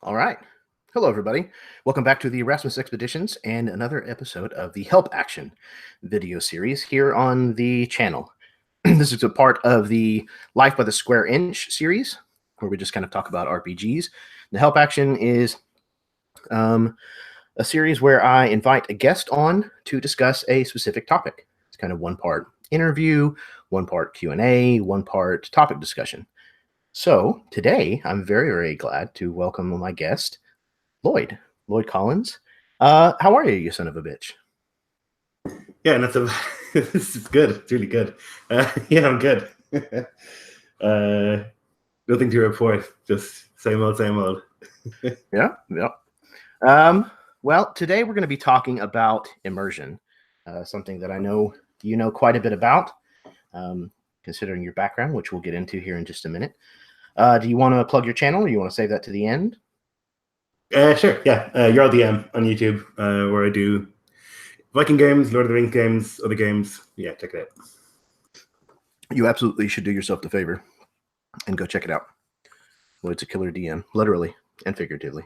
All right. Hello, everybody. Welcome back to the Erasmus Expeditions and another episode of the Help Action video series here on the channel. This is a part of the Life by the Square Inch series, where we just kind of talk about RPGs. The Help Action is a series where I invite a guest on to discuss a specific topic. It's kind of one part interview, one part Q&A, one part topic discussion. So today, I'm very, very glad to welcome my guest, Lloyd Collins. How are you, you son of a bitch? Yeah, this is good. It's really good. Yeah, I'm good. Nothing to report. Just same old, same old. Yeah. Well, today we're going to be talking about immersion, something that I know you know quite a bit about, considering your background, which we'll get into here in just a minute. Do you want to plug your channel, or you want to save that to the end? Sure. Yeah, JarlDM on YouTube, where I do Viking games, Lord of the Rings games, other games. Yeah, check it out. You absolutely should do yourself the favor and go check it out. Lloyd's a killer DM, literally and figuratively.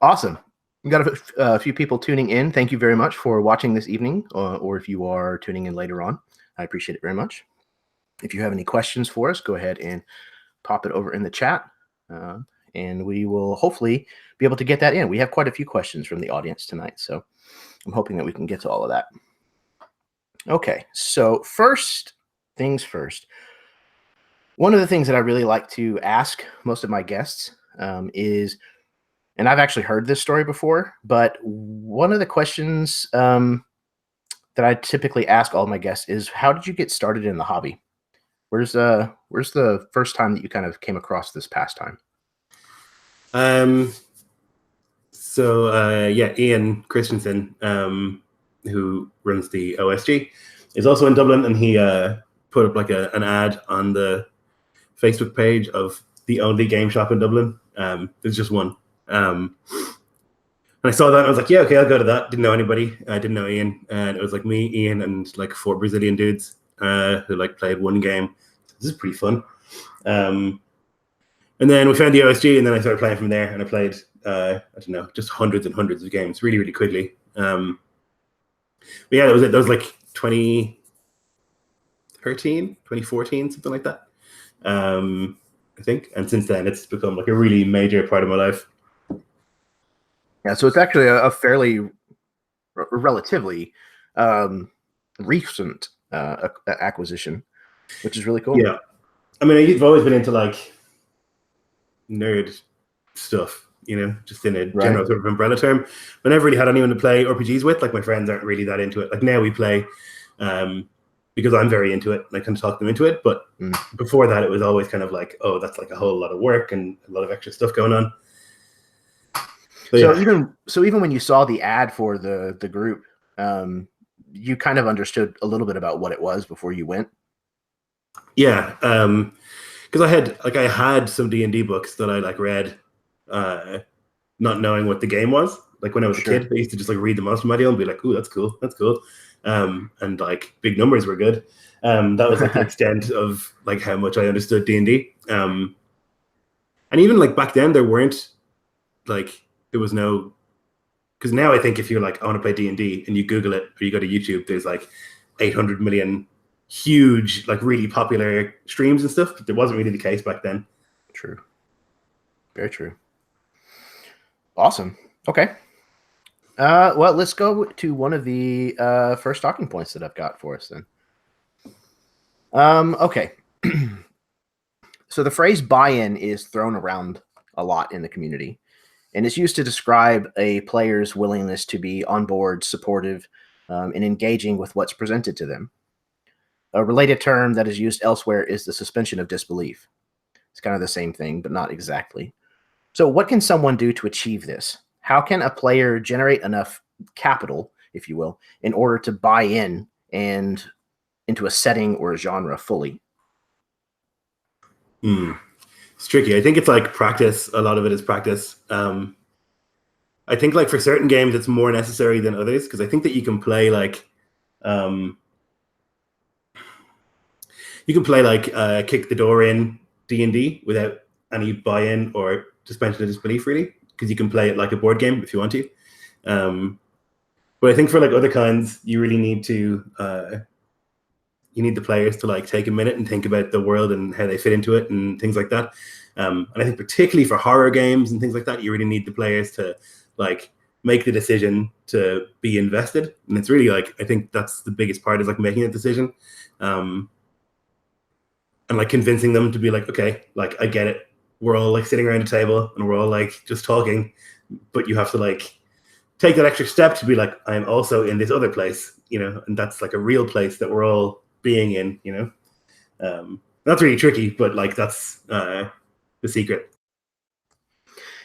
Awesome. We got a few people tuning in. Thank you very much for watching this evening, or if you are tuning in later on, I appreciate it very much. If you have any questions for us, go ahead and pop it over in the chat, and we will hopefully be able to get that in. We have quite a few questions from the audience tonight, so I'm hoping that we can get to all of that. Okay, so first things first. One of the things that I really like to ask most of my guests is, and I've actually heard this story before, but one of the questions that I typically ask all my guests is, how did you get started in the hobby? Where's the first time that you kind of came across this pastime? Yeah, Ian Christensen, who runs the OSG, is also in Dublin, and he put up like an ad on the Facebook page of the only game shop in Dublin. There's just one. And I saw that and I was like, yeah, okay, I'll go to that. Didn't know anybody. I didn't know Ian. And it was like me, Ian, and like 4 Brazilian dudes who like played one game. This is pretty fun. And then we found the OSG, and then I started playing from there, and I played, I don't know, just hundreds and hundreds of games really, really quickly. But yeah, that was it. That was like 2013, 2014, something like that. I think. And since then, it's become like a really major part of my life. Yeah, so it's actually a fairly relatively recent acquisition, which is really cool. Yeah, I mean, I've always been into like nerd stuff, you know, just in a general sort of umbrella term. I never really had anyone to play RPGs with. Like, my friends aren't really that into it. Like, now we play because I'm very into it, and I can talk them into it. But before that, it was always kind of like, oh, that's like a whole lot of work and a lot of extra stuff going on. So even when you saw the ad for the group, you kind of understood a little bit about what it was before you went. Yeah, because I had some D&D books that I like read, not knowing what the game was. Like, when I was a kid, I used to just like read the Monster Manual and be like, "Ooh, that's cool, that's cool," and like big numbers were good. That was like the extent of like how much I understood D&D. And even like back then, there was no, because now I think if you're like, I want to play D&D, and you Google it or you go to YouTube, there's like 800 million huge, like really popular streams and stuff. But there wasn't really the case back then. True. Very true. Awesome. Okay. Well, let's go to one of the first talking points that I've got for us then. Okay. So the phrase buy-in is thrown around a lot in the community, and it's used to describe a player's willingness to be on board, supportive, and engaging with what's presented to them. A related term that is used elsewhere is the suspension of disbelief. It's kind of the same thing, but not exactly. So what can someone do to achieve this? How can a player generate enough capital, if you will, in order to buy in and into a setting or a genre fully? It's tricky. I think it's like practice. A lot of it is practice. I think like for certain games, it's more necessary than others, because I think that you can play like kick the door in D&D without any buy-in or suspension of disbelief, really, because you can play it like a board game if you want to. But I think for like other kinds, you really need to you need the players to like take a minute and think about the world and how they fit into it and things like that. And I think particularly for horror games and things like that, you really need the players to like make the decision to be invested. And it's really like, I think that's the biggest part, is like making a decision. And like convincing them to be like, okay, like I get it. We're all like sitting around a table and we're all like just talking, but you have to like take that extra step to be like, I'm also in this other place, you know, and that's like a real place that we're all being in, you know. That's really tricky, but like that's the secret.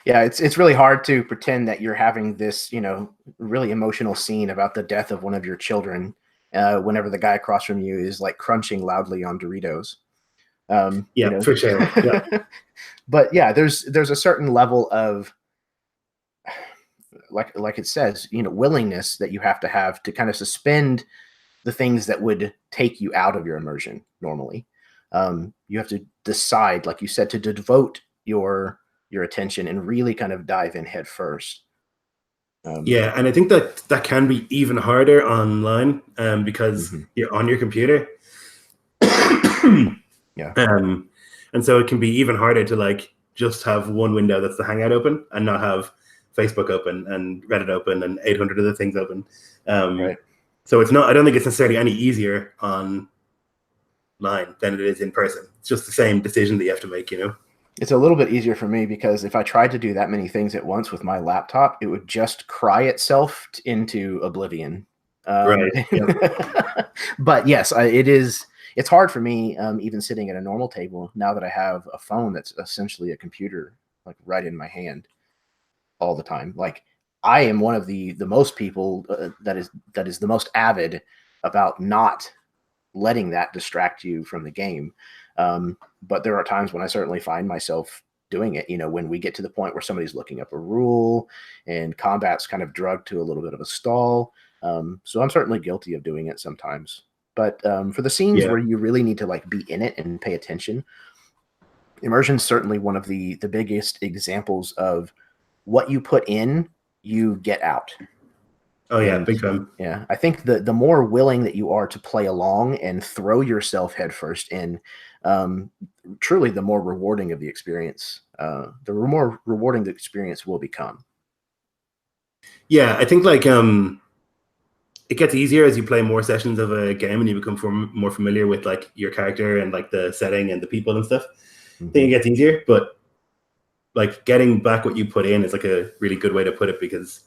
Yeah, it's really hard to pretend that you're having this, you know, really emotional scene about the death of one of your children whenever the guy across from you is like crunching loudly on Doritos. Yeah, you know? for sure. Yeah. But yeah, there's a certain level of like it says, you know, willingness that you have to kind of suspend the things that would take you out of your immersion normally. You have to decide, like you said, to devote your attention and really kind of dive in head first. Yeah, and I think that can be even harder online because you're on your computer. Yeah. And so it can be even harder to like just have one window that's the Hangout open and not have Facebook open and Reddit open and 800 other things open. Right. So it's not, I don't think it's necessarily any easier online than it is in person. It's just the same decision that you have to make, you know? It's a little bit easier for me because if I tried to do that many things at once with my laptop, it would just cry itself into oblivion. Right. Yep. But yes, it's hard for me, even sitting at a normal table, now that I have a phone that's essentially a computer, like right in my hand all the time. Like I am one of the most people that is the most avid about not letting that distract you from the game. But there are times when I certainly find myself doing it, you know, when we get to the point where somebody's looking up a rule and combat's kind of drugged to a little bit of a stall. So I'm certainly guilty of doing it sometimes. But for the scenes where you really need to like be in it and pay attention, Immersion's certainly one of the biggest examples of what you put in, you get out. Oh yeah, big time. Yeah, I think the more willing that you are to play along and throw yourself headfirst in, truly the more rewarding of the experience. The more rewarding the experience will become. Yeah, I think like it gets easier as you play more sessions of a game and you become more familiar with like your character and like the setting and the people and stuff. I think it gets easier, but like getting back what you put in is like a really good way to put it, because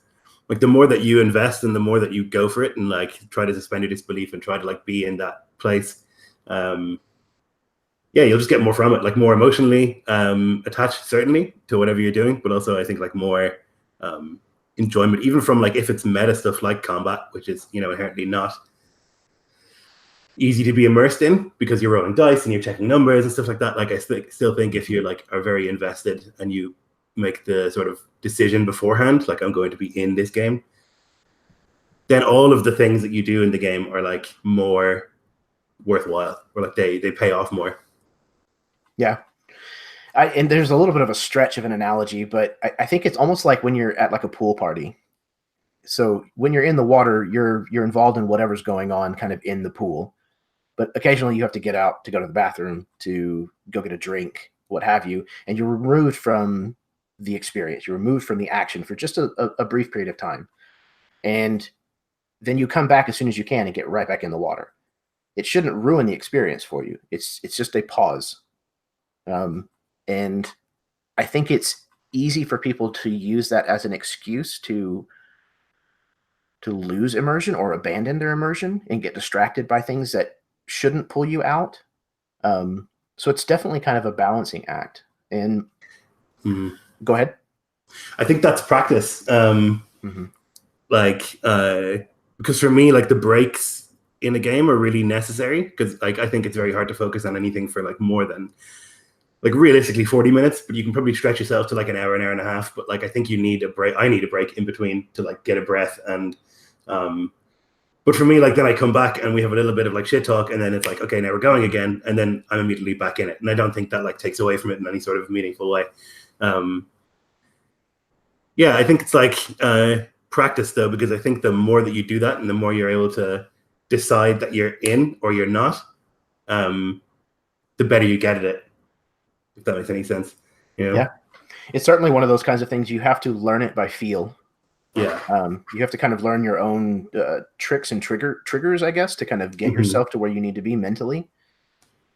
like the more that you invest and the more that you go for it and like try to suspend your disbelief and try to like be in that place, yeah, you'll just get more from it, like more emotionally attached certainly to whatever you're doing, but also I think like more enjoyment, even from like if it's meta stuff like combat, which is, you know, inherently not easy to be immersed in because you're rolling dice and you're checking numbers and stuff like that. Like I still think if you like are very invested and you make the sort of decision beforehand, like I'm going to be in this game, then all of the things that you do in the game are like more worthwhile, or like they pay off more. Yeah. And there's a little bit of a stretch of an analogy, but I think it's almost like when you're at like a pool party. So when you're in the water, you're involved in whatever's going on kind of in the pool. But occasionally you have to get out to go to the bathroom, to go get a drink, what have you, and you're removed from the experience. You're removed from the action for just a brief period of time. And then you come back as soon as you can and get right back in the water. It shouldn't ruin the experience for you. It's just a pause. And I think it's easy for people to use that as an excuse to lose immersion or abandon their immersion and get distracted by things that shouldn't pull you out. So it's definitely kind of a balancing act. And go ahead. I think that's practice. Like, because for me, like the breaks in a game are really necessary, because like I think it's very hard to focus on anything for like more than like realistically 40 minutes, but you can probably stretch yourself to like an hour and a half. But like I think you need a break. I need a break in between to like get a breath and But for me, like then I come back and we have a little bit of like shit talk, and then it's like, okay, now we're going again, and then I'm immediately back in it, and I don't think that like takes away from it in any sort of meaningful way. Yeah, I think it's like practice though, because I think the more that you do that, and the more you're able to decide that you're in or you're not, the better you get at it. If that makes any sense, you know? Yeah, it's certainly one of those kinds of things. You have to learn it by feel. Yeah. You have to kind of learn your own tricks and triggers, I guess, to kind of get yourself to where you need to be mentally.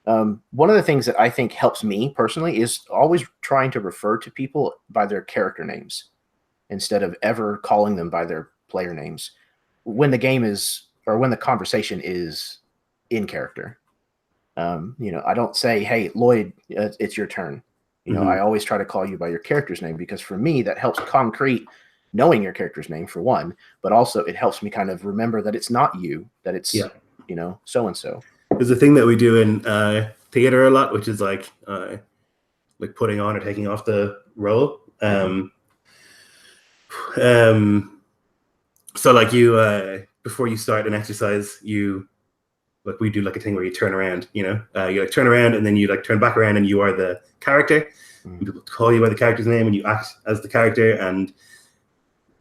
One of the things that I think helps me personally is always trying to refer to people by their character names instead of ever calling them by their player names when the game is, or when the conversation is in character. I don't say, "Hey, Lloyd, it's your turn." I always try to call you by your character's name, because for me, that helps concrete knowing your character's name for one, but also it helps me kind of remember that it's not you, that it's, so-and-so. There's a thing that we do in theater a lot, which is like putting on or taking off the role. So like you, before you start an exercise, we do like a thing where you turn around, you like turn around and then you like turn back around and you are the character. People call you by the character's name and you act as the character. And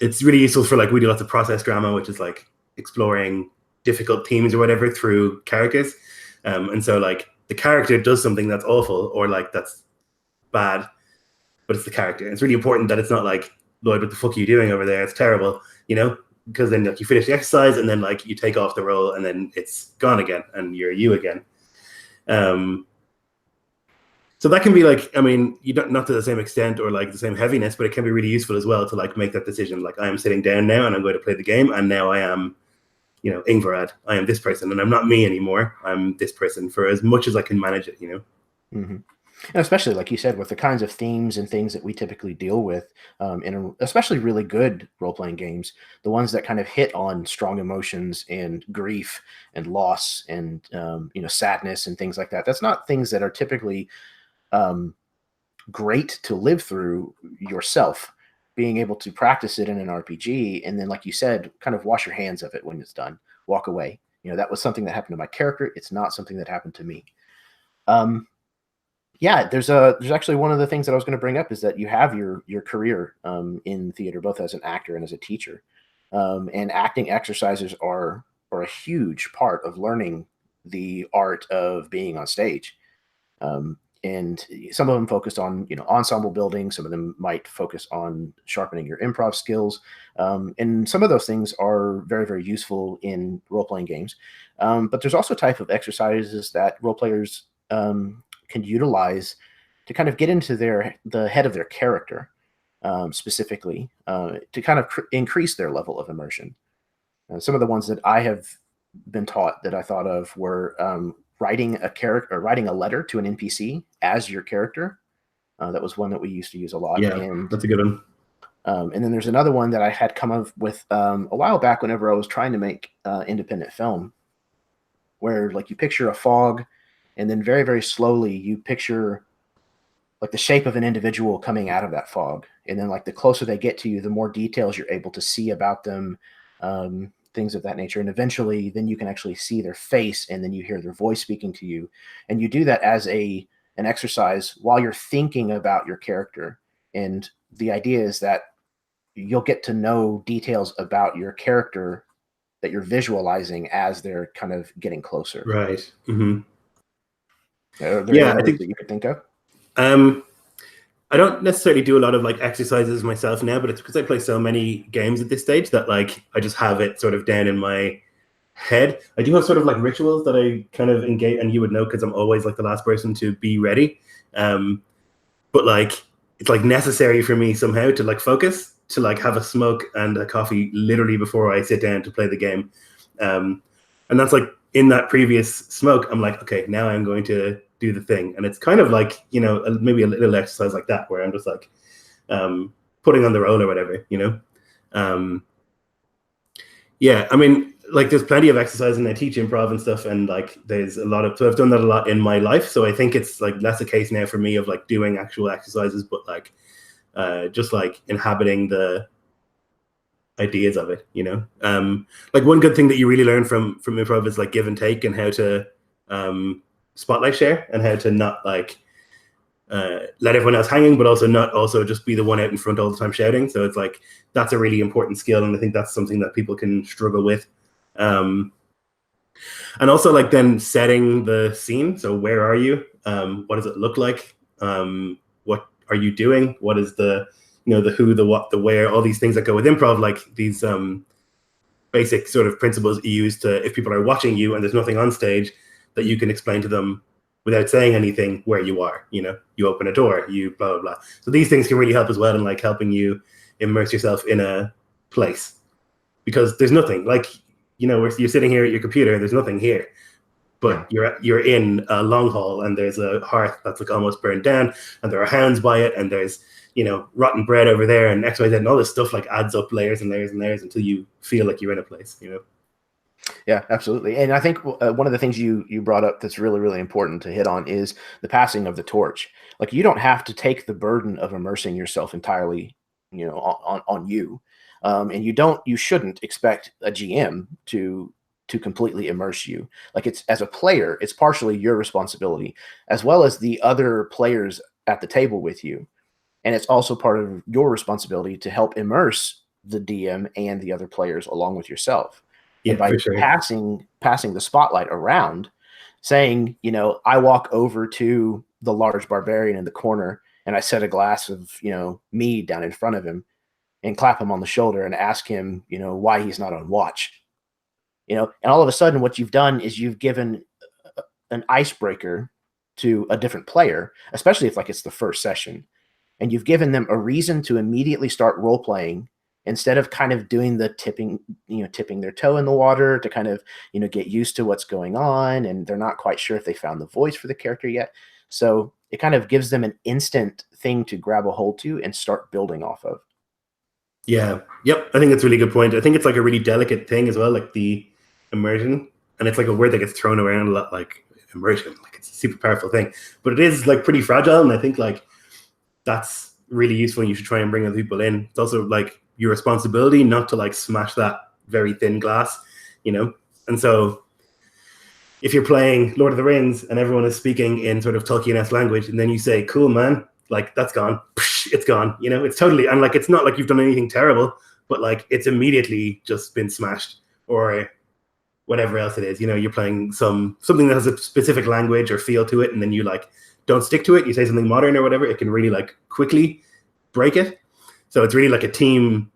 it's really useful for like, we do lots of process drama, which is like exploring difficult themes or whatever through characters. And so like the character does something that's awful or like that's bad, but it's the character. And it's really important that it's not like, Lloyd, what the fuck are you doing over there? It's terrible, because then like you finish the exercise and then like you take off the role and then it's gone again and you're you again. So that can be like, I mean, you don't, not to the same extent or like the same heaviness, but it can be really useful as well to like make that decision. Like I am sitting down now and I'm going to play the game, and now I am, Ingvarad. I am this person, and I'm not me anymore. I'm this person for as much as I can manage it. And especially, like you said, with the kinds of themes and things that we typically deal with especially really good role-playing games, the ones that kind of hit on strong emotions and grief and loss and, sadness and things like that. That's not things that are typically great to live through yourself. Being able to practice it in an RPG and then, like you said, kind of wash your hands of it when it's done. Walk away. That was something that happened to my character. It's not something that happened to me. Yeah, there's actually one of the things that I was going to bring up is that you have your career in theater, both as an actor and as a teacher. And acting exercises are a huge part of learning the art of being on stage. And some of them focused on, ensemble building. Some of them might focus on sharpening your improv skills. And some of those things are very, very useful in role-playing games. But there's also a type of exercises that role players can utilize to kind of get into the head of their character, specifically, to kind of increase their level of immersion. Some of the ones that I have been taught that I thought of were writing a letter to an NPC as your character. That was one that we used to use a lot. Yeah, and that's a good one. And then there's another one that I had come up with a while back whenever I was trying to make independent film, where like you picture a fog, and then very, very slowly you picture like the shape of an individual coming out of that fog. And then like the closer they get to you, the more details you're able to see about them, things of that nature. And eventually then you can actually see their face, and then you hear their voice speaking to you. And you do that as an exercise while you're thinking about your character. And the idea is that you'll get to know details about your character that you're visualizing as they're kind of getting closer. Right. Mm-hmm. Yeah, I think that you could think of. I don't necessarily do a lot of like exercises myself now, but it's because I play so many games at this stage that like I just have it sort of down in my head. I do have sort of like rituals that I kind of engage, and you would know because I'm always like the last person to be ready. But like it's like necessary for me somehow to like focus, to like have a smoke and a coffee literally before I sit down to play the game. And that's like in that previous smoke, I'm like, okay, now I'm going to do the thing. And it's kind of like, maybe a little exercise like that where I'm just like putting on the role or whatever, Yeah, I mean, like there's plenty of exercise and I teach improv and stuff. And like there's so I've done that a lot in my life. So I think it's like less a case now for me of like doing actual exercises, but like just like inhabiting the ideas of it, you know. Like one good thing that you really learn from improv is like give and take, and how to spotlight share, and how to not like let everyone else hanging, but also not also just be the one out in front all the time shouting. So it's like that's a really important skill, and I think that's something that people can struggle with. And also like then setting the scene. So where are you? What does it look like? What are you doing? What is the, you know, the who, the what, the where, all these things that go with improv, like these basic sort of principles you use to, if people are watching you and there's nothing on stage, that you can explain to them without saying anything where you are. You know, you open a door, you blah, blah, blah. So these things can really help as well in like helping you immerse yourself in a place, because there's nothing like, you know, you're sitting here at your computer, there's nothing here, but you're in a long hall, and there's a hearth that's like almost burned down, and there are hounds by it, and there's, you know, rotten bread over there, and X, Y, Z, and all this stuff like adds up layers and layers and layers until you feel like you're in a place, you know. Yeah, absolutely. And I think one of the things you brought up that's really, really important to hit on is the passing of the torch. Like, you don't have to take the burden of immersing yourself entirely, you know, on you. And you shouldn't expect a GM to completely immerse you. Like, it's, as a player, it's partially your responsibility, as well as the other players at the table with you. And it's also part of your responsibility to help immerse the DM and the other players along with yourself. Yeah, And by for sure. passing the spotlight around, saying, you know, I walk over to the large barbarian in the corner and I set a glass of, you know, mead down in front of him and clap him on the shoulder and ask him, you know, why he's not on watch. You know, and all of a sudden what you've done is you've given an icebreaker to a different player, especially if like it's the first session, and you've given them a reason to immediately start role playing, instead of kind of doing the tipping their toe in the water to kind of, you know, get used to what's going on, and they're not quite sure if they found the voice for the character yet. So it kind of gives them an instant thing to grab a hold to and start building off of. Yeah. Yep. I think that's a really good point. I think it's like a really delicate thing as well, like the immersion. And it's like a word that gets thrown around a lot, like immersion. Like, it's a super powerful thing. But it is like pretty fragile. And I think like that's really useful, and you should try and bring other people in. It's also like your responsibility not to like smash that very thin glass, you know? And so if you're playing Lord of the Rings and everyone is speaking in sort of Tolkien-esque language, and then you say, cool, man, like that's gone, it's gone, you know, it's totally, and like, it's not like you've done anything terrible, but like it's immediately just been smashed, or whatever else it is, you know, you're playing something that has a specific language or feel to it, and then you like don't stick to it, you say something modern or whatever, it can really like quickly break it. So it's really like a team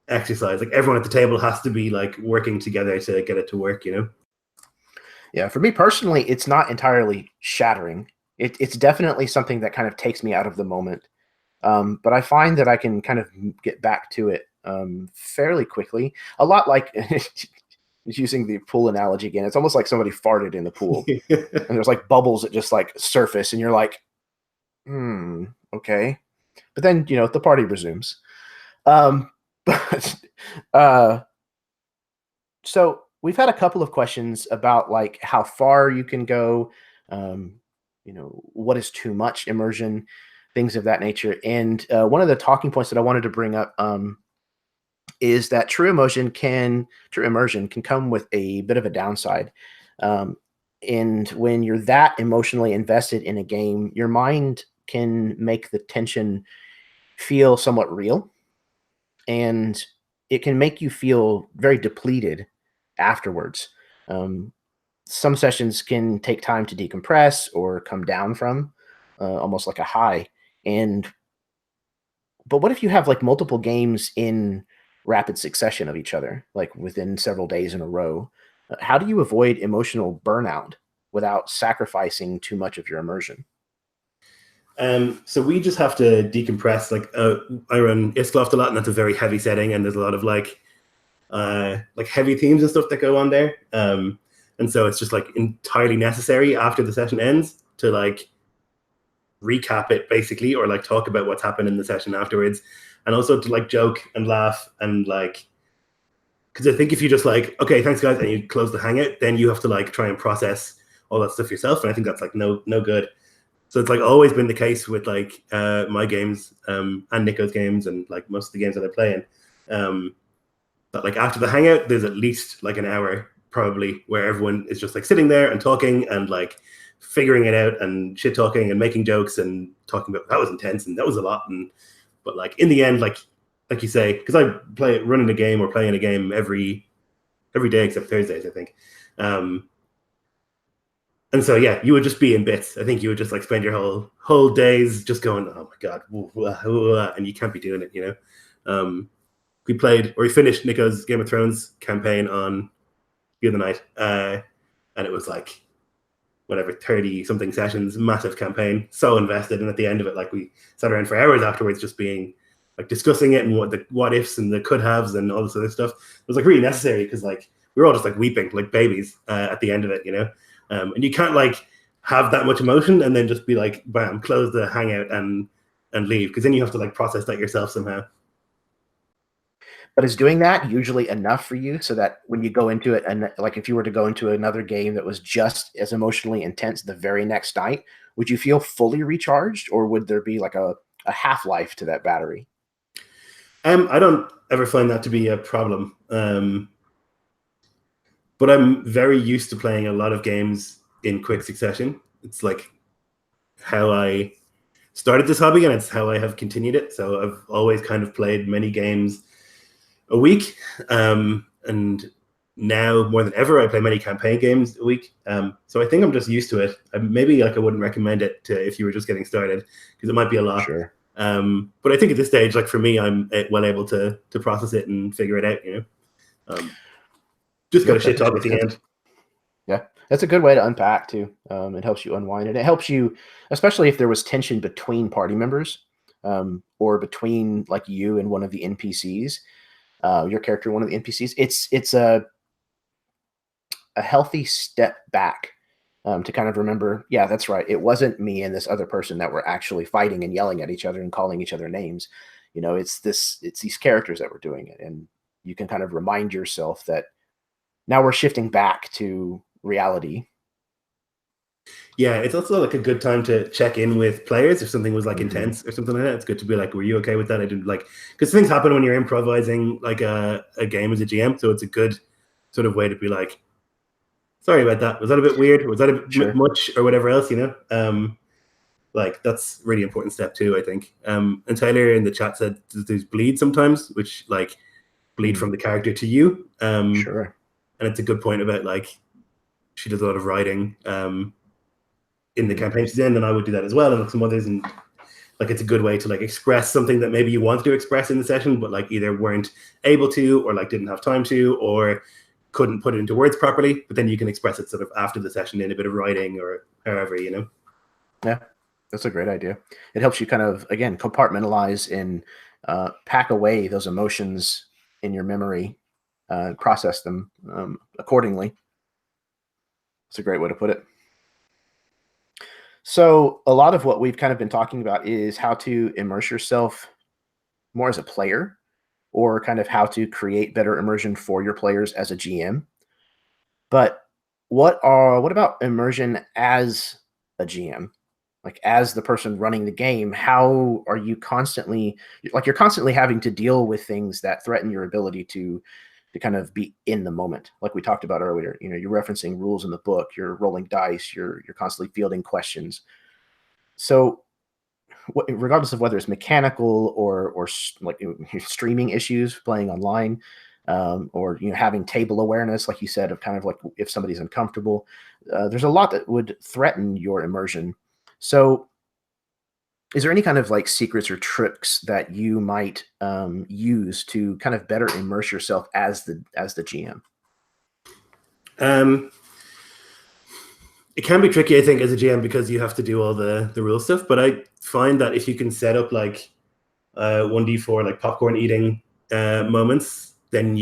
exercise. Like, everyone at the table has to be like working together to get it to work, you know? Yeah, for me personally, it's not entirely shattering. It's definitely something that kind of takes me out of the moment. But I find that I can kind of get back to it fairly quickly. A lot like, using the pool analogy again, it's almost like somebody farted in the pool and there's like bubbles that just like surface, and you're like, okay. But then, you know, the party resumes. But so we've had a couple of questions about like how far you can go, you know, what is too much immersion, things of that nature. And one of the talking points that I wanted to bring up is that true immersion can come with a bit of a downside. And when you're that emotionally invested in a game, your mind can make the tension feel somewhat real, and it can make you feel very depleted afterwards. Some sessions can take time to decompress or come down from, almost like a high. But what if you have like multiple games in rapid succession of each other, like within several days in a row? How do you avoid emotional burnout without sacrificing too much of your immersion? So we just have to decompress. Like, I run Iscloft a lot, and that's a very heavy setting, and there's a lot of like heavy themes and stuff that go on there. And so it's just like entirely necessary after the session ends to like recap it basically, or like talk about what's happened in the session afterwards, and also to like joke and laugh, and like, because I think if you just like, okay, thanks guys, and you close the hangout, then you have to like try and process all that stuff yourself, and I think that's like no good. So it's like always been the case with like my games and Nico's games, and like most of the games that I play in. that like after the hangout, there's at least like an hour probably where everyone is just like sitting there and talking and like figuring it out and shit talking and making jokes and talking about that was intense and that was a lot. And but like in the end, like you say, because I play running a game or playing a game every day except Thursdays, I think. And so yeah, you would just be in bits. I think you would just like spend your whole days just going, oh my god, and you can't be doing it, you know. We finished Nico's Game of Thrones campaign on the other night, and it was like whatever 30 something sessions, massive campaign, so invested. And at the end of it, like we sat around for hours afterwards, just being like discussing it and what ifs and the could haves and all this other stuff. It was like really necessary because like we were all just like weeping like babies at the end of it, you know. And you can't like have that much emotion and then just be like, bam, close the hangout and leave, because then you have to like process that yourself somehow. But is doing that usually enough for you so that when you go into it, and like if you were to go into another game that was just as emotionally intense the very next night, would you feel fully recharged, or would there be like a half-life to that battery? I don't ever find that to be a problem. But I'm very used to playing a lot of games in quick succession. It's like how I started this hobby, and it's how I have continued it. So I've always kind of played many games a week. And now more than ever, I play many campaign games a week. So I think I'm just used to it. Maybe like I wouldn't recommend it if you were just getting started, because it might be a lot. Sure. But I think at this stage, like for me, I'm well able to process it and figure it out, you know. Just got to shit talk at the end. Yeah, that's a good way to unpack too. It helps you unwind, and it helps you, especially if there was tension between party members, or between like you and one of the NPCs, your character and one of the NPCs. It's a healthy step back to kind of remember, yeah, that's right. It wasn't me and this other person that were actually fighting and yelling at each other and calling each other names. You know, it's these characters that were doing it, and you can kind of remind yourself that now we're shifting back to reality. Yeah, it's also like a good time to check in with players if something was like intense or something like that. It's good to be like, were you okay with that? I didn't like, because things happen when you're improvising like a game as a GM. So it's a good sort of way to be like, sorry about that. Was that a bit weird? Was that a bit much or whatever else, you know? Like that's really important step too, I think. And Tyler in the chat said there's bleed sometimes, which like bleed from the character to you. Sure. And it's a good point about like, she does a lot of writing in the campaign she's in, and I would do that as well, and like some others, and like it's a good way to like express something that maybe you wanted to express in the session, but like either weren't able to, or like didn't have time to, or couldn't put it into words properly. But then you can express it sort of after the session in a bit of writing or however, you know. Yeah, that's a great idea. It helps you kind of again compartmentalize and pack away those emotions in your memory, process them accordingly. It's a great way to put it. So a lot of what we've kind of been talking about is how to immerse yourself more as a player, or kind of how to create better immersion for your players as a GM. But what about immersion as a GM? Like as the person running the game, how are you constantly you're constantly having to deal with things that threaten your ability to kind of be in the moment, like we talked about earlier. You know, you're referencing rules in the book, you're rolling dice, you're constantly fielding questions. So regardless of whether it's mechanical or like streaming issues, playing online, or having table awareness, like you said, of kind of like if somebody's uncomfortable, there's a lot that would threaten your immersion. So is there any kind of like secrets or tricks that you might use to kind of better immerse yourself as the GM? It can be tricky, I think, as a GM, because you have to do all the rule stuff. But I find that if you can set up like 1d4 like popcorn eating moments, then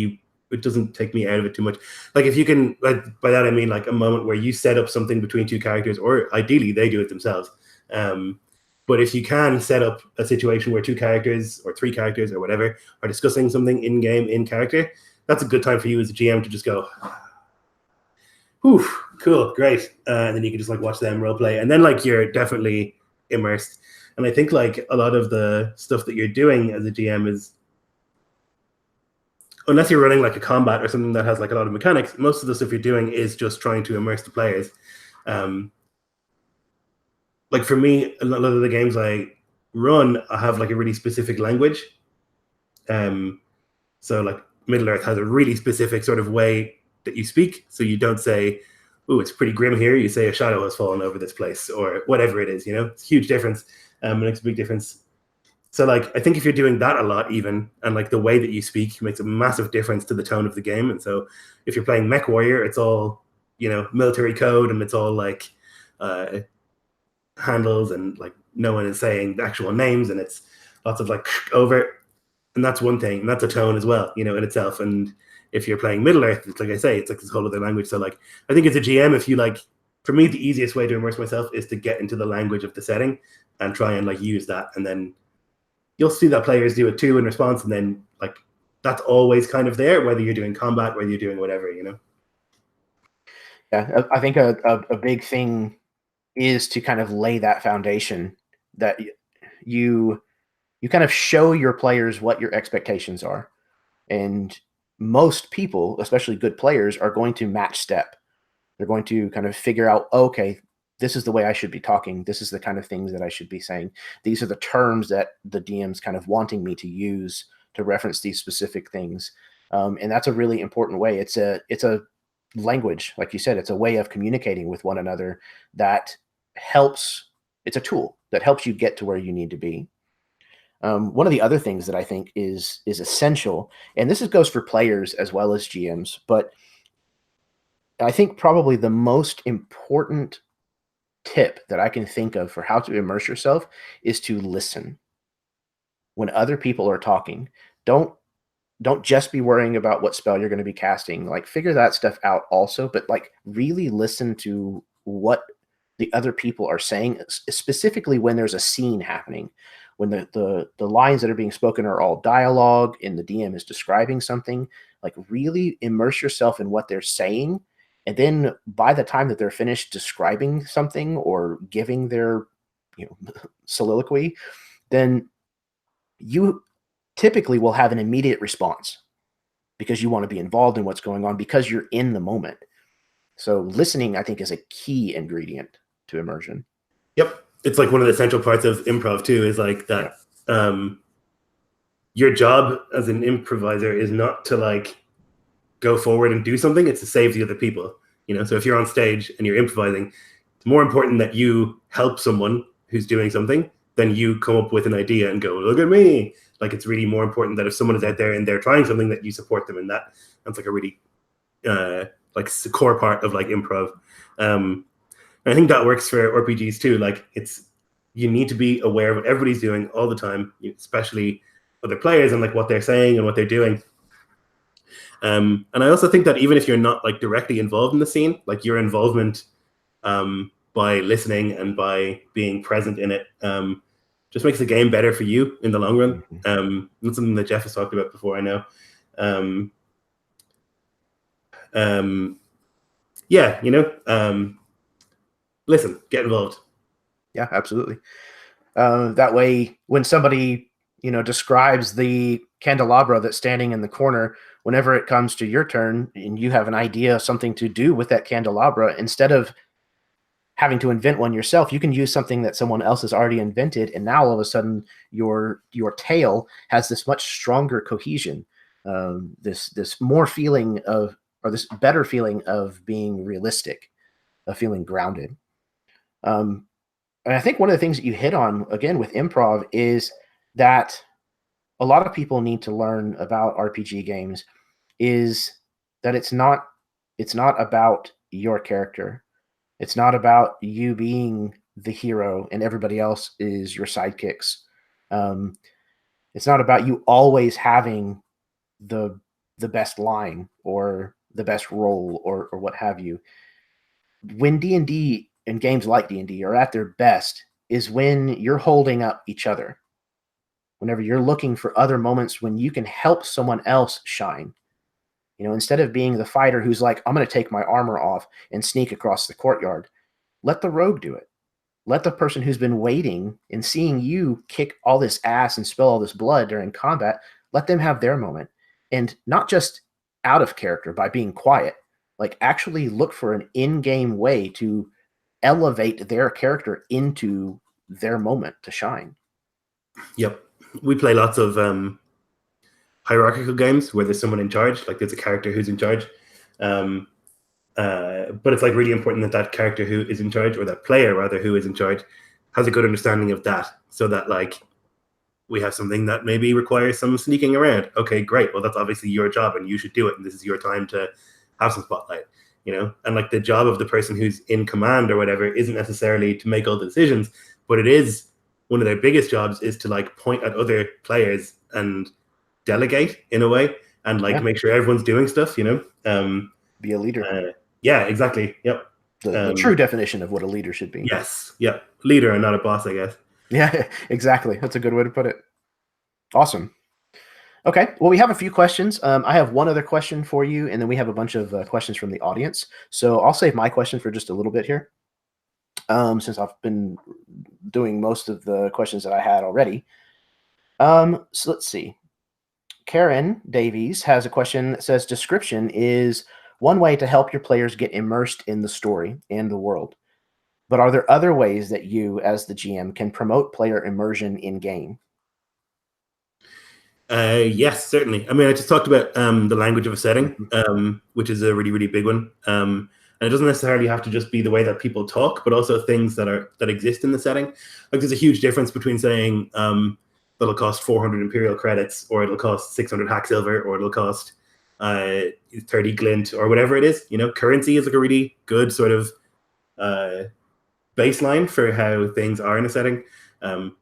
it doesn't take me out of it too much. Like if you can, like by that I mean like a moment where you set up something between two characters, or ideally they do it themselves. But if you can set up a situation where two characters or three characters or whatever are discussing something in game, in character, that's a good time for you as a GM to just go, whew, cool, great. And then you can just like watch them role play. And then like you're definitely immersed. And I think like a lot of the stuff that you're doing as a GM is unless you're running like a combat or something that has like a lot of mechanics, most of the stuff you're doing is just trying to immerse the players. Like for me, a lot of the games I run, I have like a really specific language. So like Middle Earth has a really specific sort of way that you speak. So you don't say, "Ooh, it's pretty grim here." You say, "A shadow has fallen over this place," or whatever it is. You know, it's a huge difference. It makes a big difference. So like I think if you're doing that a lot, even, and like the way that you speak makes a massive difference to the tone of the game. And so if you're playing Mech Warrior, it's all, you know, military code, and it's all like handles, and like no one is saying the actual names, and it's lots of like over. And that's one thing, and that's a tone as well, you know, in itself. And if you're playing Middle Earth, it's like I say, it's like this whole other language. So like I think as a GM, if you like, for me, the easiest way to immerse myself is to get into the language of the setting and try and like use that, and then you'll see that players do it too in response, and then like that's always kind of there, whether you're doing combat, whether you're doing whatever, you know. Yeah, I think a big thing is to kind of lay that foundation that you kind of show your players what your expectations are. And most people, especially good players, are going to match step. They're going to kind of figure out, okay, this is the way I should be talking. This is the kind of things that I should be saying. These are the terms that the DM's kind of wanting me to use to reference these specific things. And that's a really important way. It's a language, like you said, it's a way of communicating with one another that helps. It's a tool that helps you get to where you need to be. One of the other things that I think is essential, and this goes for players as well as GMs, but I think probably the most important tip that I can think of for how to immerse yourself is to listen. When other people are talking, don't just be worrying about what spell you're going to be casting. Like figure that stuff out also, but like really listen to what the other people are saying, specifically when there's a scene happening, when the lines that are being spoken are all dialogue and the DM is describing something. Like really immerse yourself in what they're saying. And then by the time that they're finished describing something or giving their, you know, soliloquy, then you typically will have an immediate response because you want to be involved in what's going on because you're in the moment. So listening, I think, is a key ingredient to immersion. Yep. It's like one of the essential parts of improv too, is like that. Yeah. Your job as an improviser is not to like go forward and do something. It's to save the other people, you know? So if you're on stage and you're improvising, it's more important that you help someone who's doing something than you come up with an idea and go, look at me. Like it's really more important that if someone is out there and they're trying something, that you support them in that. That's like a really like core part of like improv. And I think that works for RPGs too. Like you need to be aware of what everybody's doing all the time, especially other players and like what they're saying and what they're doing. And I also think that even if you're not like directly involved in the scene, like your involvement by listening and by being present in it just makes the game better for you in the long run. That's something that Jeff has talked about before, I know. Yeah, you know, listen, get involved. Yeah, absolutely. That way, when somebody, you know, describes the candelabra that's standing in the corner, whenever it comes to your turn and you have an idea of something to do with that candelabra, instead of having to invent one yourself, you can use something that someone else has already invented, and now all of a sudden your tale has this much stronger cohesion, this more feeling of, or this better feeling of being realistic, of feeling grounded. And I think one of the things that you hit on again with improv is that a lot of people need to learn about RPG games is that it's not about your character. It's not about you being the hero and everybody else is your sidekicks. It's not about you always having the best line or the best role or what have you. When D&D and games like D&D are at their best is when you're holding up each other. Whenever you're looking for other moments when you can help someone else shine. You know, instead of being the fighter who's like, I'm going to take my armor off and sneak across the courtyard, let the rogue do it. Let the person who's been waiting and seeing you kick all this ass and spill all this blood during combat, let them have their moment. and not just out of character by being quiet, like actually look for an in-game way to elevate their character into their moment to shine. Yep. We play lots of hierarchical games where there's someone in charge, like there's a character who's in charge. But it's like really important that that character who is in charge, or that player rather who is in charge, has a good understanding of that, so that like we have something that maybe requires some sneaking around. Okay, great. Well, that's obviously your job and you should do it. And this is your time to have some spotlight, you know? And like the job of the person who's in command or whatever isn't necessarily to make all the decisions, but it is one of their biggest jobs is to like point at other players and delegate in a way and like make sure everyone's doing stuff, you know? Be a leader. Yeah, exactly. Yep. The true definition of what a leader should be. Yes. Yep. Leader and not a boss, I guess. Yeah, exactly. That's a good way to put it. Awesome. Okay. Well, we have a few questions. I have one other question for you, and then we have a bunch of questions from the audience. So I'll save my question for just a little bit here, since I've been doing most of the questions that I had already. So let's see. Karen Davies has a question that says, description is one way to help your players get immersed in the story and the world. But are there other ways that you, as the GM, can promote player immersion in game? Yes, certainly. I mean, I just talked about the language of a setting, which is a really, really big one. And it doesn't necessarily have to just be the way that people talk, but also things that exist in the setting. Like, there's a huge difference between saying that'll cost 400 Imperial credits, or it'll cost 600 hack silver, or it'll cost 30 glint, or whatever it is. You know, currency is like a really good sort of baseline for how things are in a setting.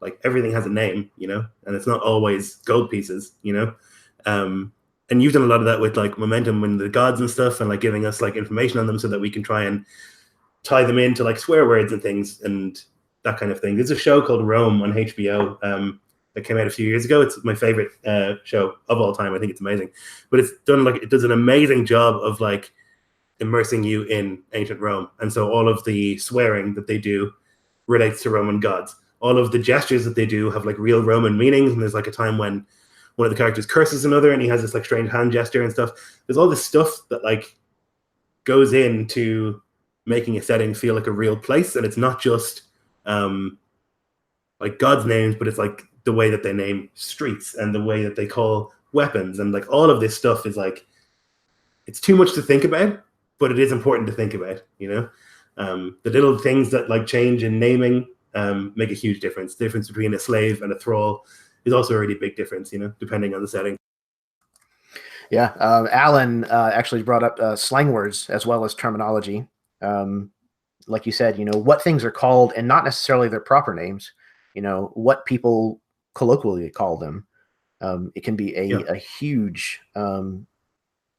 Like everything has a name, you know, and it's not always gold pieces, you know. And you've done a lot of that with like momentum and the gods and stuff, and like giving us like information on them so that we can try and tie them into like swear words and things and that kind of thing. There's a show called Rome on HBO that came out a few years ago. It's my favorite show of all time. I think it's amazing, but it's done like, it does an amazing job of like immersing you in ancient Rome. And so all of the swearing that they do relates to Roman gods. All of the gestures that they do have like real Roman meanings. And there's like a time when one of the characters curses another and he has this like strange hand gesture and stuff. There's all this stuff that like goes into making a setting feel like a real place. And it's not just like God's names, but it's like the way that they name streets and the way that they call weapons. And like all of this stuff is like, it's too much to think about, but it is important to think about, you know? The little things that like change in naming make a huge difference. The difference between a slave and a thrall is also a really big difference, you know, depending on the setting. Yeah. Alan actually brought up slang words as well as terminology. Like you said, you know, what things are called and not necessarily their proper names, you know, what people colloquially call them. It can be a huge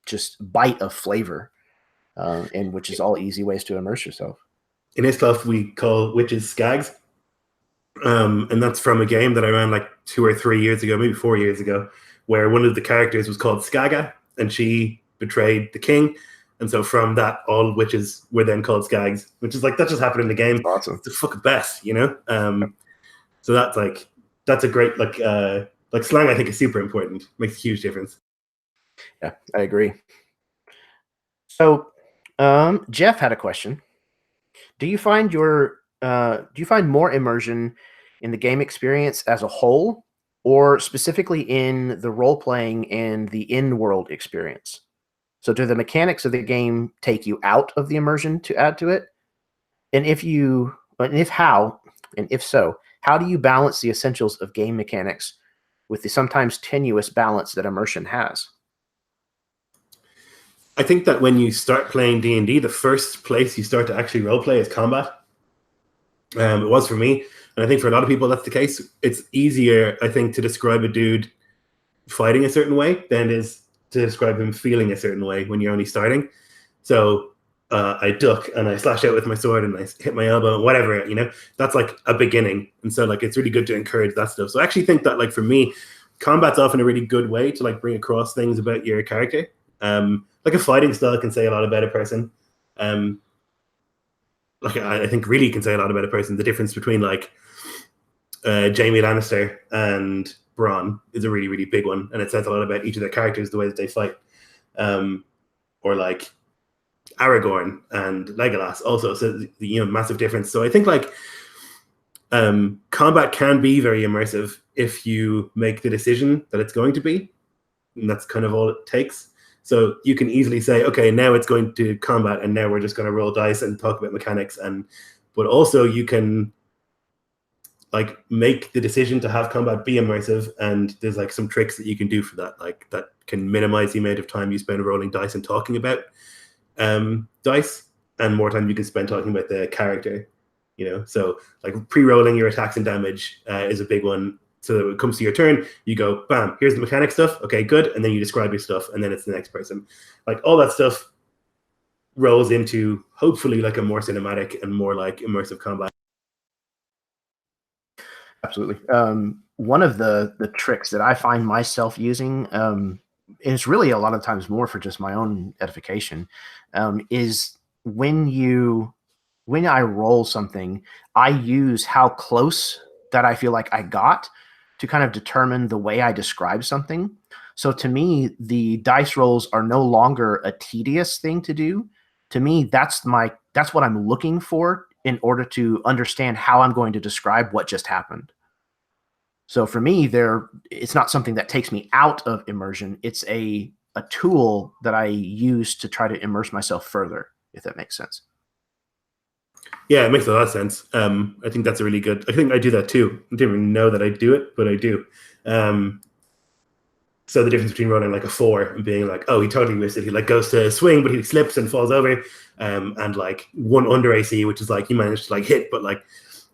just bite of flavor, and which is all easy ways to immerse yourself. In Islof, we call witches skags. And that's from a game that I ran like 2 or 3 years ago, maybe 4 years ago, where one of the characters was called Skaga, and she betrayed the king. And so from that, all witches were then called skags, which is like, that just happened in the game. That's awesome. It's the fucking best, you know? So that's like, that's a great, like slang, I think, is super important. Makes a huge difference. Yeah, I agree. So Jeff had a question. Do you find more immersion in the game experience as a whole, or specifically in the role-playing and the in-world experience? So do the mechanics of the game take you out of the immersion to add to it? And if so, how do you balance the essentials of game mechanics with the sometimes tenuous balance that immersion has? I think that when you start playing D&D, the first place you start to actually roleplay is combat. It was for me, and I think for a lot of people that's the case. It's easier, I think, to describe a dude fighting a certain way than it is to describe him feeling a certain way when you're only starting. So I duck and I slash out with my sword and I hit my elbow and whatever, you know, that's like a beginning. And so like it's really good to encourage that stuff. So I actually think that like for me, combat's often a really good way to like bring across things about your character. Like a fighting style can say a lot about a person. Like I think really can say a lot about a person. The difference between like Jaime Lannister and Braun is a really, really big one, and it says a lot about each of their characters, the way that they fight. Or like Aragorn and Legolas also, so massive difference. So I think like combat can be very immersive if you make the decision that it's going to be, and that's kind of all it takes. So you can easily say, okay, now it's going to combat, and now we're just going to roll dice and talk about mechanics. But also you can like make the decision to have combat be immersive, and there's like some tricks that you can do for that, like that can minimize the amount of time you spend rolling dice and talking about dice, and more time you can spend talking about the character. So like pre-rolling your attacks and damage is a big one. So that when it comes to your turn, you go, bam, here's the mechanic stuff. Okay, good. And then you describe your stuff, and then it's the next person. Like all that stuff rolls into hopefully like a more cinematic and more like immersive combat. Absolutely. One of the tricks that I find myself using, and it's really a lot of times more for just my own edification, is when I roll something, I use how close that I feel like I got to kind of determine the way I describe something. So to me, the dice rolls are no longer a tedious thing to do. To me, that's what I'm looking for in order to understand how I'm going to describe what just happened. So for me, it's not something that takes me out of immersion. It's a tool that I use to try to immerse myself further, if that makes sense. Yeah, it makes a lot of sense. I think that's a really good. I think I do that too. I didn't even know that I do it, but I do. So the difference between rolling like a 4 and being like, oh, he totally missed it. He like goes to swing, but he slips and falls over. And like 1 under AC, which is like he managed to like hit, but like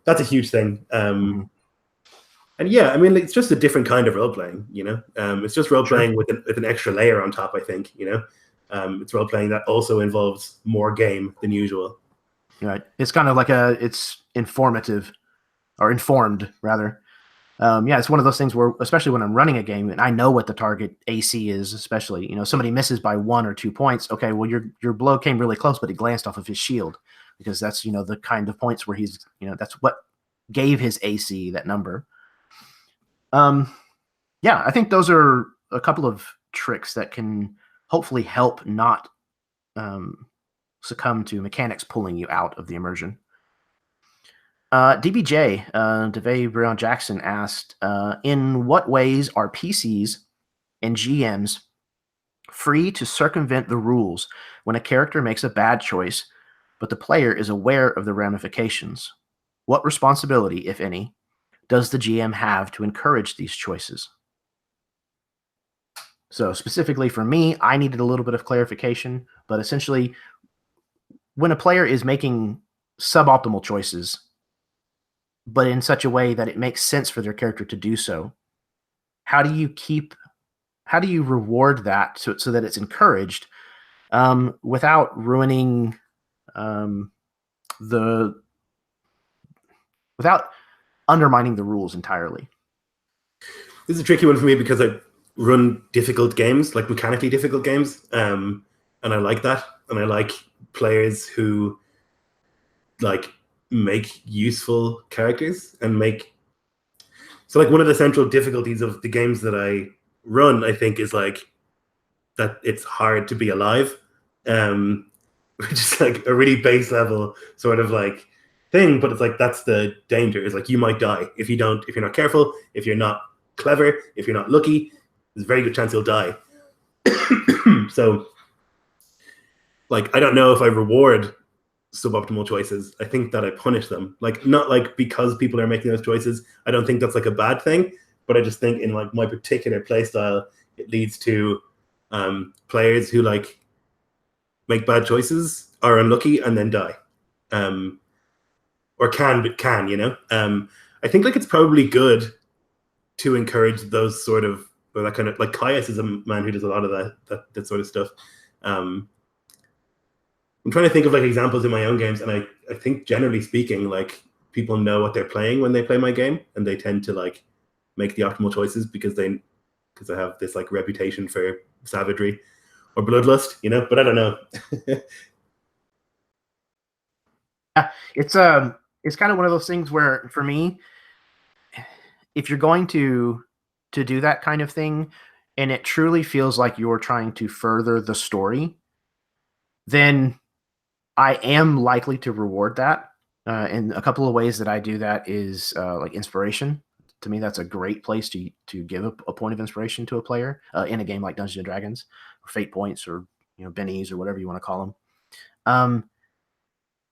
that's a huge thing. And yeah, I mean, it's just a different kind of role playing. It's just role playing with an extra layer on top. I think it's role playing that also involves more game than usual. Right. It's kind of like it's informative, or informed rather. It's one of those things where, especially when I'm running a game and I know what the target AC is, especially, somebody misses by 1 or 2 points. Okay, well, your blow came really close, but it glanced off of his shield, because that's, the kind of points where he's, that's what gave his AC that number. I think those are a couple of tricks that can hopefully help not succumb to mechanics pulling you out of the immersion. DBJ, DeVay Brown Jackson asked, in what ways are PCs and GMs free to circumvent the rules when a character makes a bad choice, but the player is aware of the ramifications? What responsibility, if any, does the GM have to encourage these choices? So specifically for me, I needed a little bit of clarification, but essentially, when a player is making suboptimal choices, but in such a way that it makes sense for their character to do so, how do you reward that so that it's encouraged, without ruining without undermining the rules entirely? This is a tricky one for me because I run difficult games, like mechanically difficult games, and I like that, and I like players who like make useful characters and make. So like one of the central difficulties of the games that I run, I think, is like that it's hard to be alive, which is like a really base level sort of like thing, but it's like that's the danger. Is like you might die if you're not careful, if you're not clever, if you're not lucky. There's a very good chance you'll die. So like I don't know if I reward suboptimal choices. I think that I punish them. Like not like because people are making those choices. I don't think that's like a bad thing, but I just think in like my particular play style, it leads to players who like make bad choices, are unlucky, and then die. Or can. I think like it's probably good to encourage those sort of, or that kind of, like Caius is a man who does a lot of that sort of stuff. I'm trying to think of like examples in my own games, and I think generally speaking, like people know what they're playing when they play my game, and they tend to like make the optimal choices because I have this like reputation for savagery or bloodlust, but I don't know. Yeah, it's kind of one of those things where, for me, if you're going to to do that kind of thing, and it truly feels like you're trying to further the story, then I am likely to reward that. And a couple of ways that I do that is like inspiration. To me, that's a great place to give a point of inspiration to a player in a game like Dungeons and Dragons, or fate points, or bennies, or whatever you want to call them.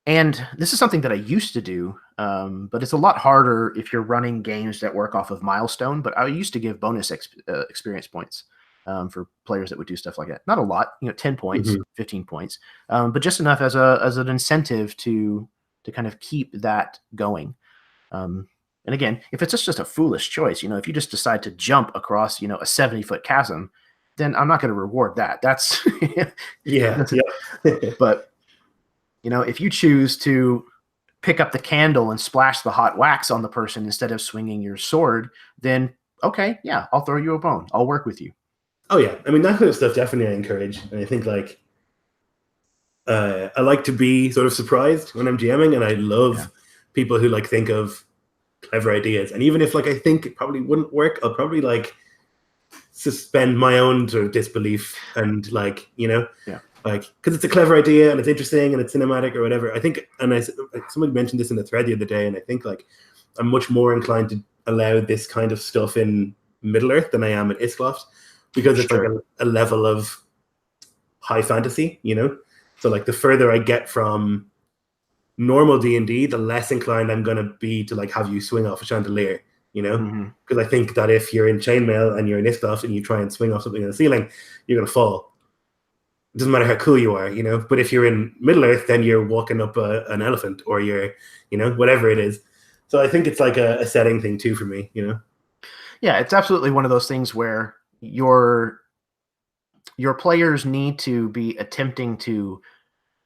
And this is something that I used to do, but it's a lot harder if you're running games that work off of milestone. But I used to give bonus experience points for players that would do stuff like that. Not a lot, 10 points, 15 points, but just enough as an incentive to kind of keep that going. And again, if it's just a foolish choice, if you just decide to jump across, a 70-foot chasm, then I'm not going to reward that. That's yeah. But if you choose to pick up the candle and splash the hot wax on the person instead of swinging your sword, then okay, yeah, I'll throw you a bone. I'll work with you. Oh yeah, I mean that kind of stuff definitely I encourage, and I think like I like to be sort of surprised when I'm GMing, and I love people who like think of clever ideas, and even if like I think it probably wouldn't work, I'll probably like suspend my own sort of disbelief and like like because it's a clever idea and it's interesting and it's cinematic or whatever. I think, and somebody mentioned this in the thread the other day, and I think like I'm much more inclined to allow this kind of stuff in Middle Earth than I am at Iscloft, because it's like a level of high fantasy, So like the further I get from normal D&D, the less inclined I'm going to be to like have you swing off a chandelier, because I think that if you're in chainmail and you're in Iscloft and you try and swing off something in the ceiling, you're going to fall. It doesn't matter how cool you are, But if you're in Middle Earth, then you're walking up an elephant, or you're, whatever it is. So I think it's like a setting thing too for me, Yeah, it's absolutely one of those things where your players need to be attempting to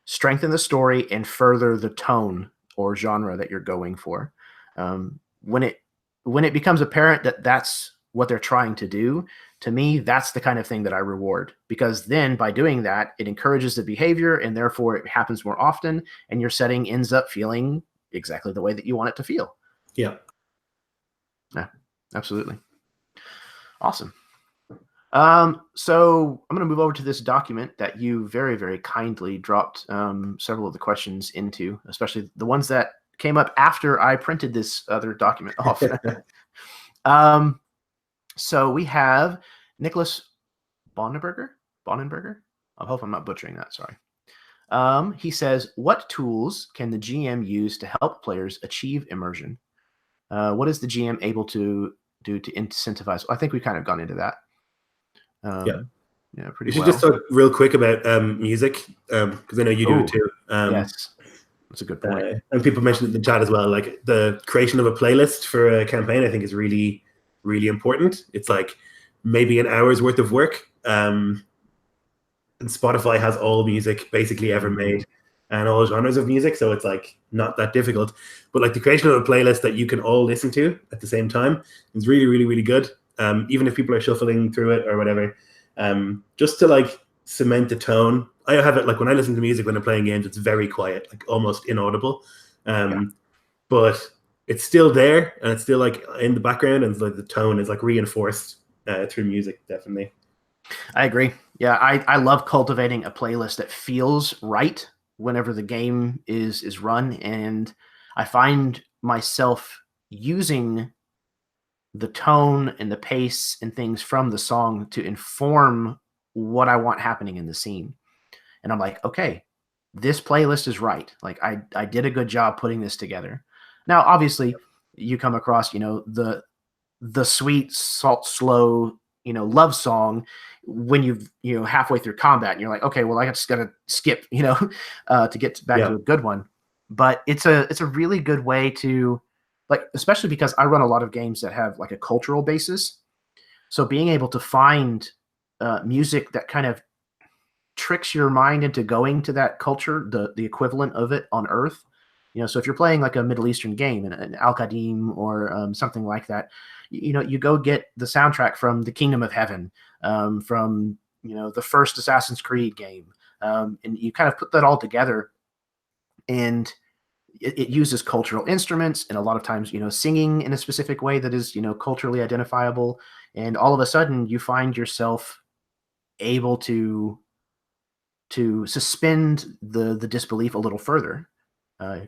strengthen the story and further the tone or genre that you're going for. When it becomes apparent that that's what they're trying to do, to me, that's the kind of thing that I reward, because then by doing that, it encourages the behavior, and therefore it happens more often, and your setting ends up feeling exactly the way that you want it to feel. Yeah, absolutely. Awesome. So I'm going to move over to this document that you very, very kindly dropped several of the questions into, especially the ones that came up after I printed this other document off. So we have Nicholas Bonenberger. I hope I'm not butchering that. Sorry. He says, what tools can the GM use to help players achieve immersion? What is the GM able to do to incentivize? I think we've kind of gone into that. Pretty we should just talk real quick about music, because I know you do it too. Yes, that's a good point. And people mentioned it in the chat as well. Like the creation of a playlist for a campaign, I think is really, really important. It's like maybe an hour's worth of work. And Spotify has all music basically ever made, and all genres of music, so it's like not that difficult. But like the creation of a playlist that you can all listen to at the same time is really, really, really good. Even if people are shuffling through it or whatever, just to like cement the tone. I have it like when I listen to music when I'm playing games, it's very quiet, like almost inaudible. But it's still there, and it's still like in the background, and like the tone is like reinforced through music, definitely. I agree. Yeah, I love cultivating a playlist that feels right whenever the game is run, and I find myself using the tone and the pace and things from the song to inform what I want happening in the scene. And I'm like, okay, this playlist is right. Like I did a good job putting this together. Now, obviously, you come across, the sweet, slow, love song when you've halfway through combat, and you're like, okay, well, I just gotta skip, to get back to a good one. But it's a really good way to, like, especially because I run a lot of games that have like a cultural basis. So being able to find music that kind of tricks your mind into going to that culture, the equivalent of it on Earth. So if you're playing like a Middle Eastern game, an Al-Qadim or something like that, you go get the soundtrack from the Kingdom of Heaven, from the first Assassin's Creed game, and you kind of put that all together, and it uses cultural instruments, and a lot of times, singing in a specific way that is, culturally identifiable. And all of a sudden you find yourself able to suspend the disbelief a little further,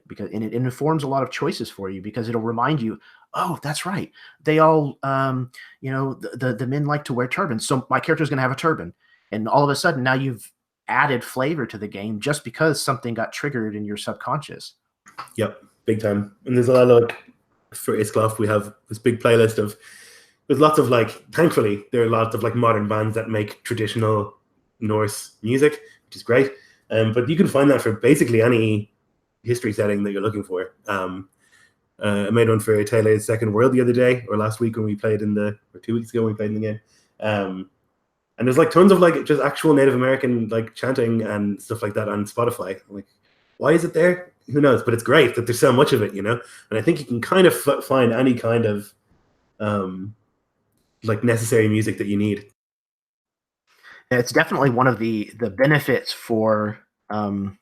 because it informs a lot of choices for you, because it'll remind you, oh, that's right, they all the men like to wear turbans, so my character's going to have a turban. And all of a sudden now you've added flavor to the game just because something got triggered in your subconscious. Yep, big time. And there's a lot of, for Iscloff, we have this big playlist of, there's lots of thankfully there are lots of modern bands that make traditional Norse music, which is great. But you can find that for basically any history setting that you're looking for. I made one for Taylor's Second World the other day, or last week when we played or 2 weeks ago when we played in the game. And there's tons of just actual Native American chanting and stuff like that on Spotify. Why is it there? Who knows? But it's great that there's so much of it, And I think you can kind of find any kind of necessary music that you need. It's definitely one of the benefits for kind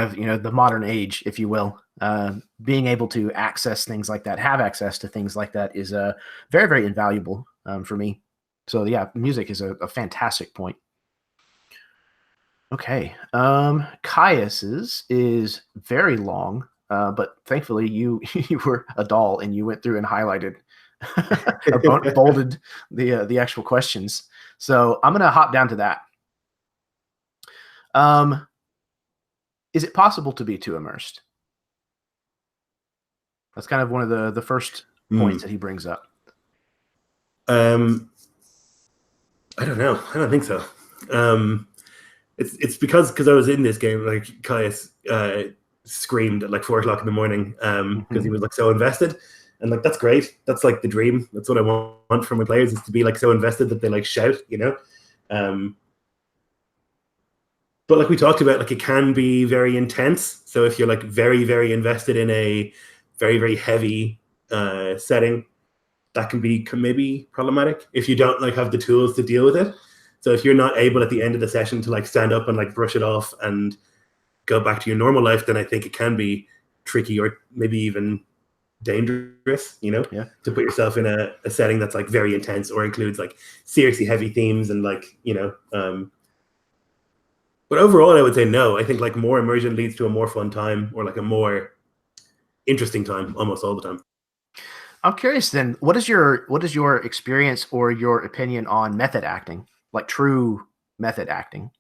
of the modern age, if you will. Being able to access things like that, have access to things like that, is very, very invaluable for me. So yeah, music is a fantastic point. Okay, Caius's is very long, but thankfully you were a doll and you went through and highlighted or bolded the actual questions. So I'm gonna hop down to that. Is it possible to be too immersed? That's kind of one of the first points that he brings up. I don't know. I don't think so. It's because I was in this game. Caius screamed at 4 o'clock in the morning because he was so invested, and that's great. That's the dream. That's what I want from my players, is to be so invested that they shout, But we talked about, it can be very intense. So if you're very, very invested in a very, very heavy setting, that can be maybe problematic if you don't have the tools to deal with it. So if you're not able at the end of the session to stand up and brush it off and go back to your normal life, then I think it can be tricky, or maybe even dangerous, to put yourself in a setting that's very intense, or includes seriously heavy themes and but overall I would say no. I think more immersion leads to a more fun time, or a more interesting time almost all the time. I'm curious then, what is your experience or your opinion on method acting, true method acting?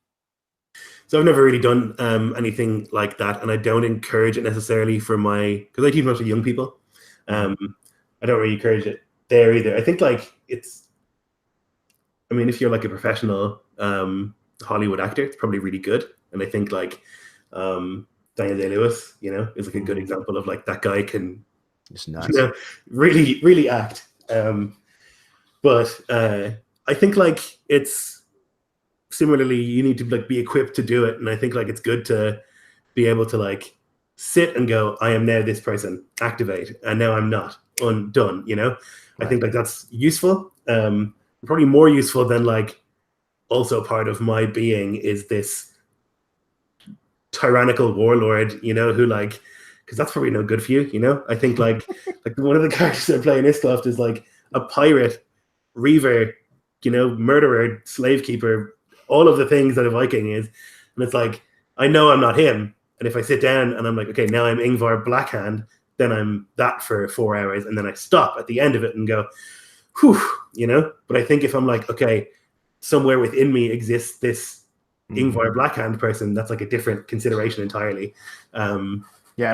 So I've never really done anything like that, and I don't encourage it necessarily because I teach mostly young people. I don't really encourage it there either. I think if you're a professional Hollywood actor, it's probably really good. And I think Daniel Day-Lewis, is a good example of that guy can really, really act. But I think it's similarly, you need to be equipped to do it. And I think it's good to be able to sit and go, I am now this person, activate, and now I'm not, done. Right. I think that's useful. Probably more useful than also part of my being is this tyrannical warlord, who because that's probably no good for you. I think one of the characters I play in Iscloft is a pirate, reaver, murderer, slave keeper, all of the things that a Viking is. And it's I know I'm not him. And if I sit down and I'm okay, now I'm Ingvar Blackhand, then I'm that for 4 hours, and then I stop at the end of it and go, whew, But I think if I'm okay, somewhere within me exists this Ingvar Blackhand person, that's a different consideration entirely. If you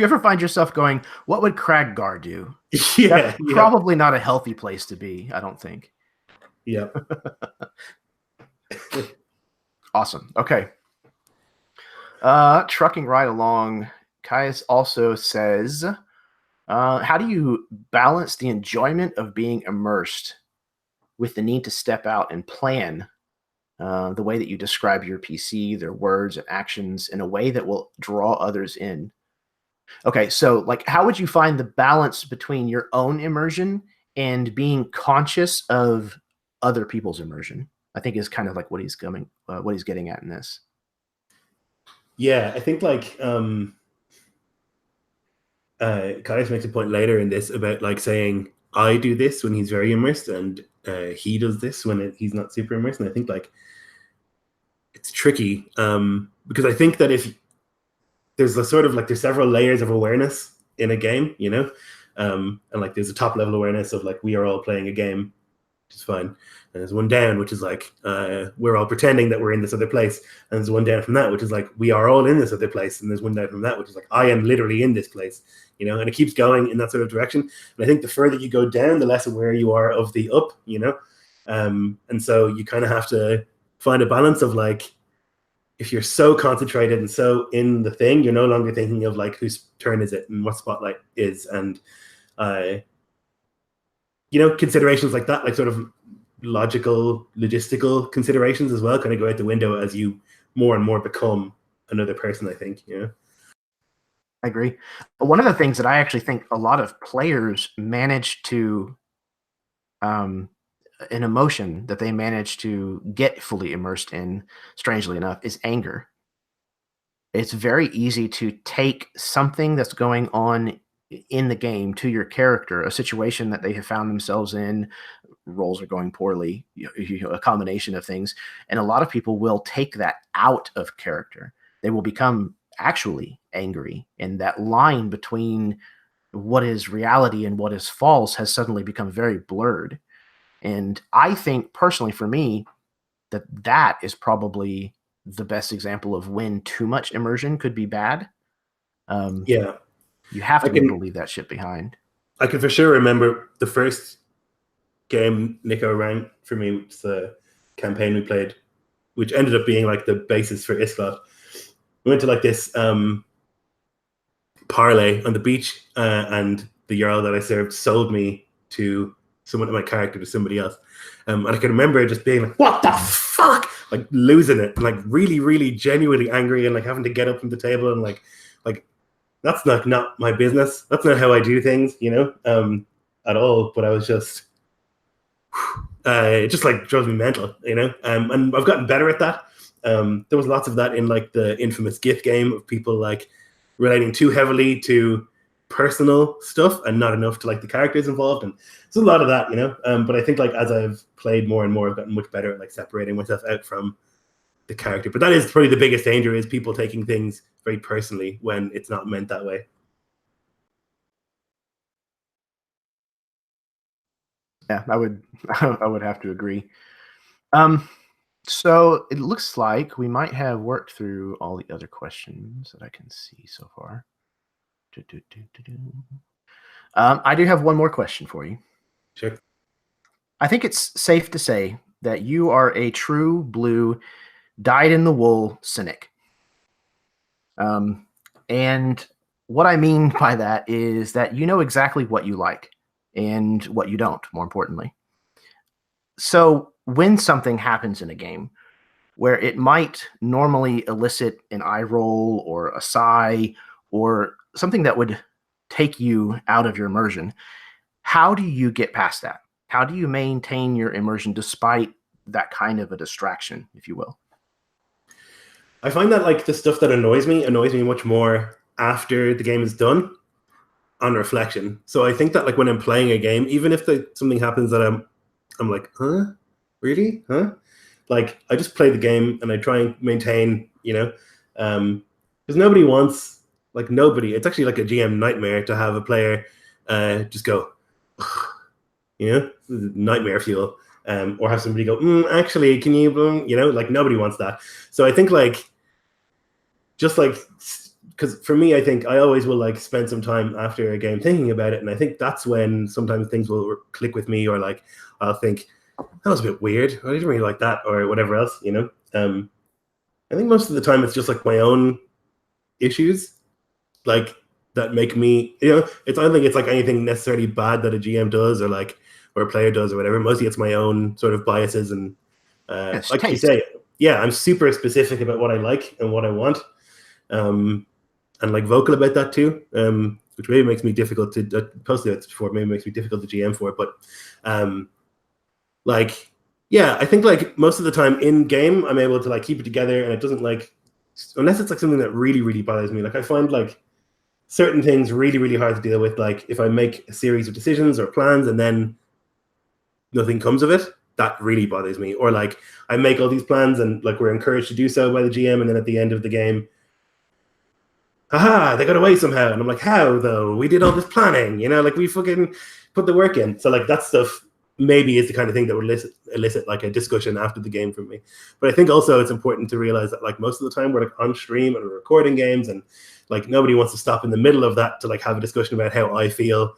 ever find yourself going, what would Craggar do? That's probably not a healthy place to be, I don't think. Yeah. Awesome. Okay. Trucking right along, Caius also says, how do you balance the enjoyment of being immersed with the need to step out and plan the way that you describe your PC, their words and actions, in a way that will draw others in? Okay, so how would you find the balance between your own immersion and being conscious of other people's immersion? I think is kind of what he's getting at in this. Yeah, I think like Kaius makes a point later in this about like saying I do this when he's very immersed, and he does this when he's not super immersed. And I think like it's tricky because I think that if there's a sort of like there's several layers of awareness in a game, you know, and like there's a top level awareness of like we are all playing a game, which is fine. And there's one down, which is like we're all pretending that we're in this other place. And there's one down from that, which is like we are all in this other place. And there's one down from that, which is like I am literally in this place, you know. And it keeps going in that sort of direction. And I think the further you go down, the less aware you are of the up, you know. And so you kind of have to find a balance of like if you're so concentrated and so in the thing, you're no longer thinking of like whose turn is it and what spotlight is, and you know, considerations like that, like sort of logical, logistical considerations as well, kind of go out the window as you more and more become another person, I think, you know. I agree. One of the things that I actually think a lot of players manage to an emotion that they manage to get fully immersed in, strangely enough, is anger. It's very easy to take something that's going on in the game to your character, a situation that they have found themselves in, roles are going poorly, a combination of things. And a lot of people will take that out of character. They will become actually angry. And that line between what is reality and what is false has suddenly become very blurred. And I think personally for me that is probably the best example of when too much immersion could be bad. Yeah. You have to be able to leave that shit behind. I can for sure remember the first game Nico ran for me, which was the campaign we played, which ended up being like the basis for Isklot. We went to like this parlay on the beach, and the Jarl that I served sold me to someone, my character to somebody else. And I can remember just being like, what the fuck? Like losing it, like really, really genuinely angry and like having to get up from the table and like that's not my business. That's not how I do things, you know, at all. But I was just, it just like drove me mental, you know. And I've gotten better at that. There was lots of that in like the infamous GIF game of people like relating too heavily to personal stuff and not enough to like the characters involved, and there's a lot of that, you know. But I think like as I've played more and more, I've gotten much better at like separating myself out from the character. But that is probably the biggest danger, is people taking things very personally when it's not meant that way. Yeah, I would have to agree. So it looks like we might have worked through all the other questions that I can see so far. I do have one more question for you. Sure. I think it's safe to say that you are a true blue, dyed-in-the-wool cynic. And what I mean by that is that you know exactly what you like and what you don't, more importantly. So when something happens in a game where it might normally elicit an eye roll or a sigh or something that would take you out of your immersion, how do you get past that? How do you maintain your immersion despite that kind of a distraction, if you will? I find that like the stuff that annoys me much more after the game is done, on reflection. So I think that like when I'm playing a game, even if something happens that I'm like, huh? Really? Huh? Like I just play the game and I try and maintain, you know, because nobody wants, like nobody, it's actually like a GM nightmare to have a player just go, you know, nightmare fuel, or have somebody go, actually, can you, you know, like nobody wants that. So I think like, just like, because for me, I think I always will like spend some time after a game thinking about it. And I think that's when sometimes things will click with me, or like I'll think, that was a bit weird. I didn't really like that, or whatever else, you know. I think most of the time it's just like my own issues, like that make me, you know, I don't think it's like anything necessarily bad that a GM does or like, or a player does or whatever. Mostly it's my own sort of biases and like you say, yeah, I'm super specific about what I like and what I want. And like vocal about that too, which maybe makes me difficult to posted it before. Maybe makes me difficult to GM for it, but like, yeah, I think like most of the time in game, I'm able to like keep it together, and it doesn't like unless it's like something that really, really bothers me. Like I find like certain things really, really hard to deal with. Like if I make a series of decisions or plans and then nothing comes of it, that really bothers me. Or like I make all these plans and like we're encouraged to do so by the GM, and then at the end of the game, haha, they got away somehow. And I'm like, how though? We did all this planning, you know, like we fucking put the work in. So like that stuff maybe is the kind of thing that would elicit like a discussion after the game from me. But I think also it's important to realize that like most of the time we're like on stream and we're recording games, and like nobody wants to stop in the middle of that to like have a discussion about how I feel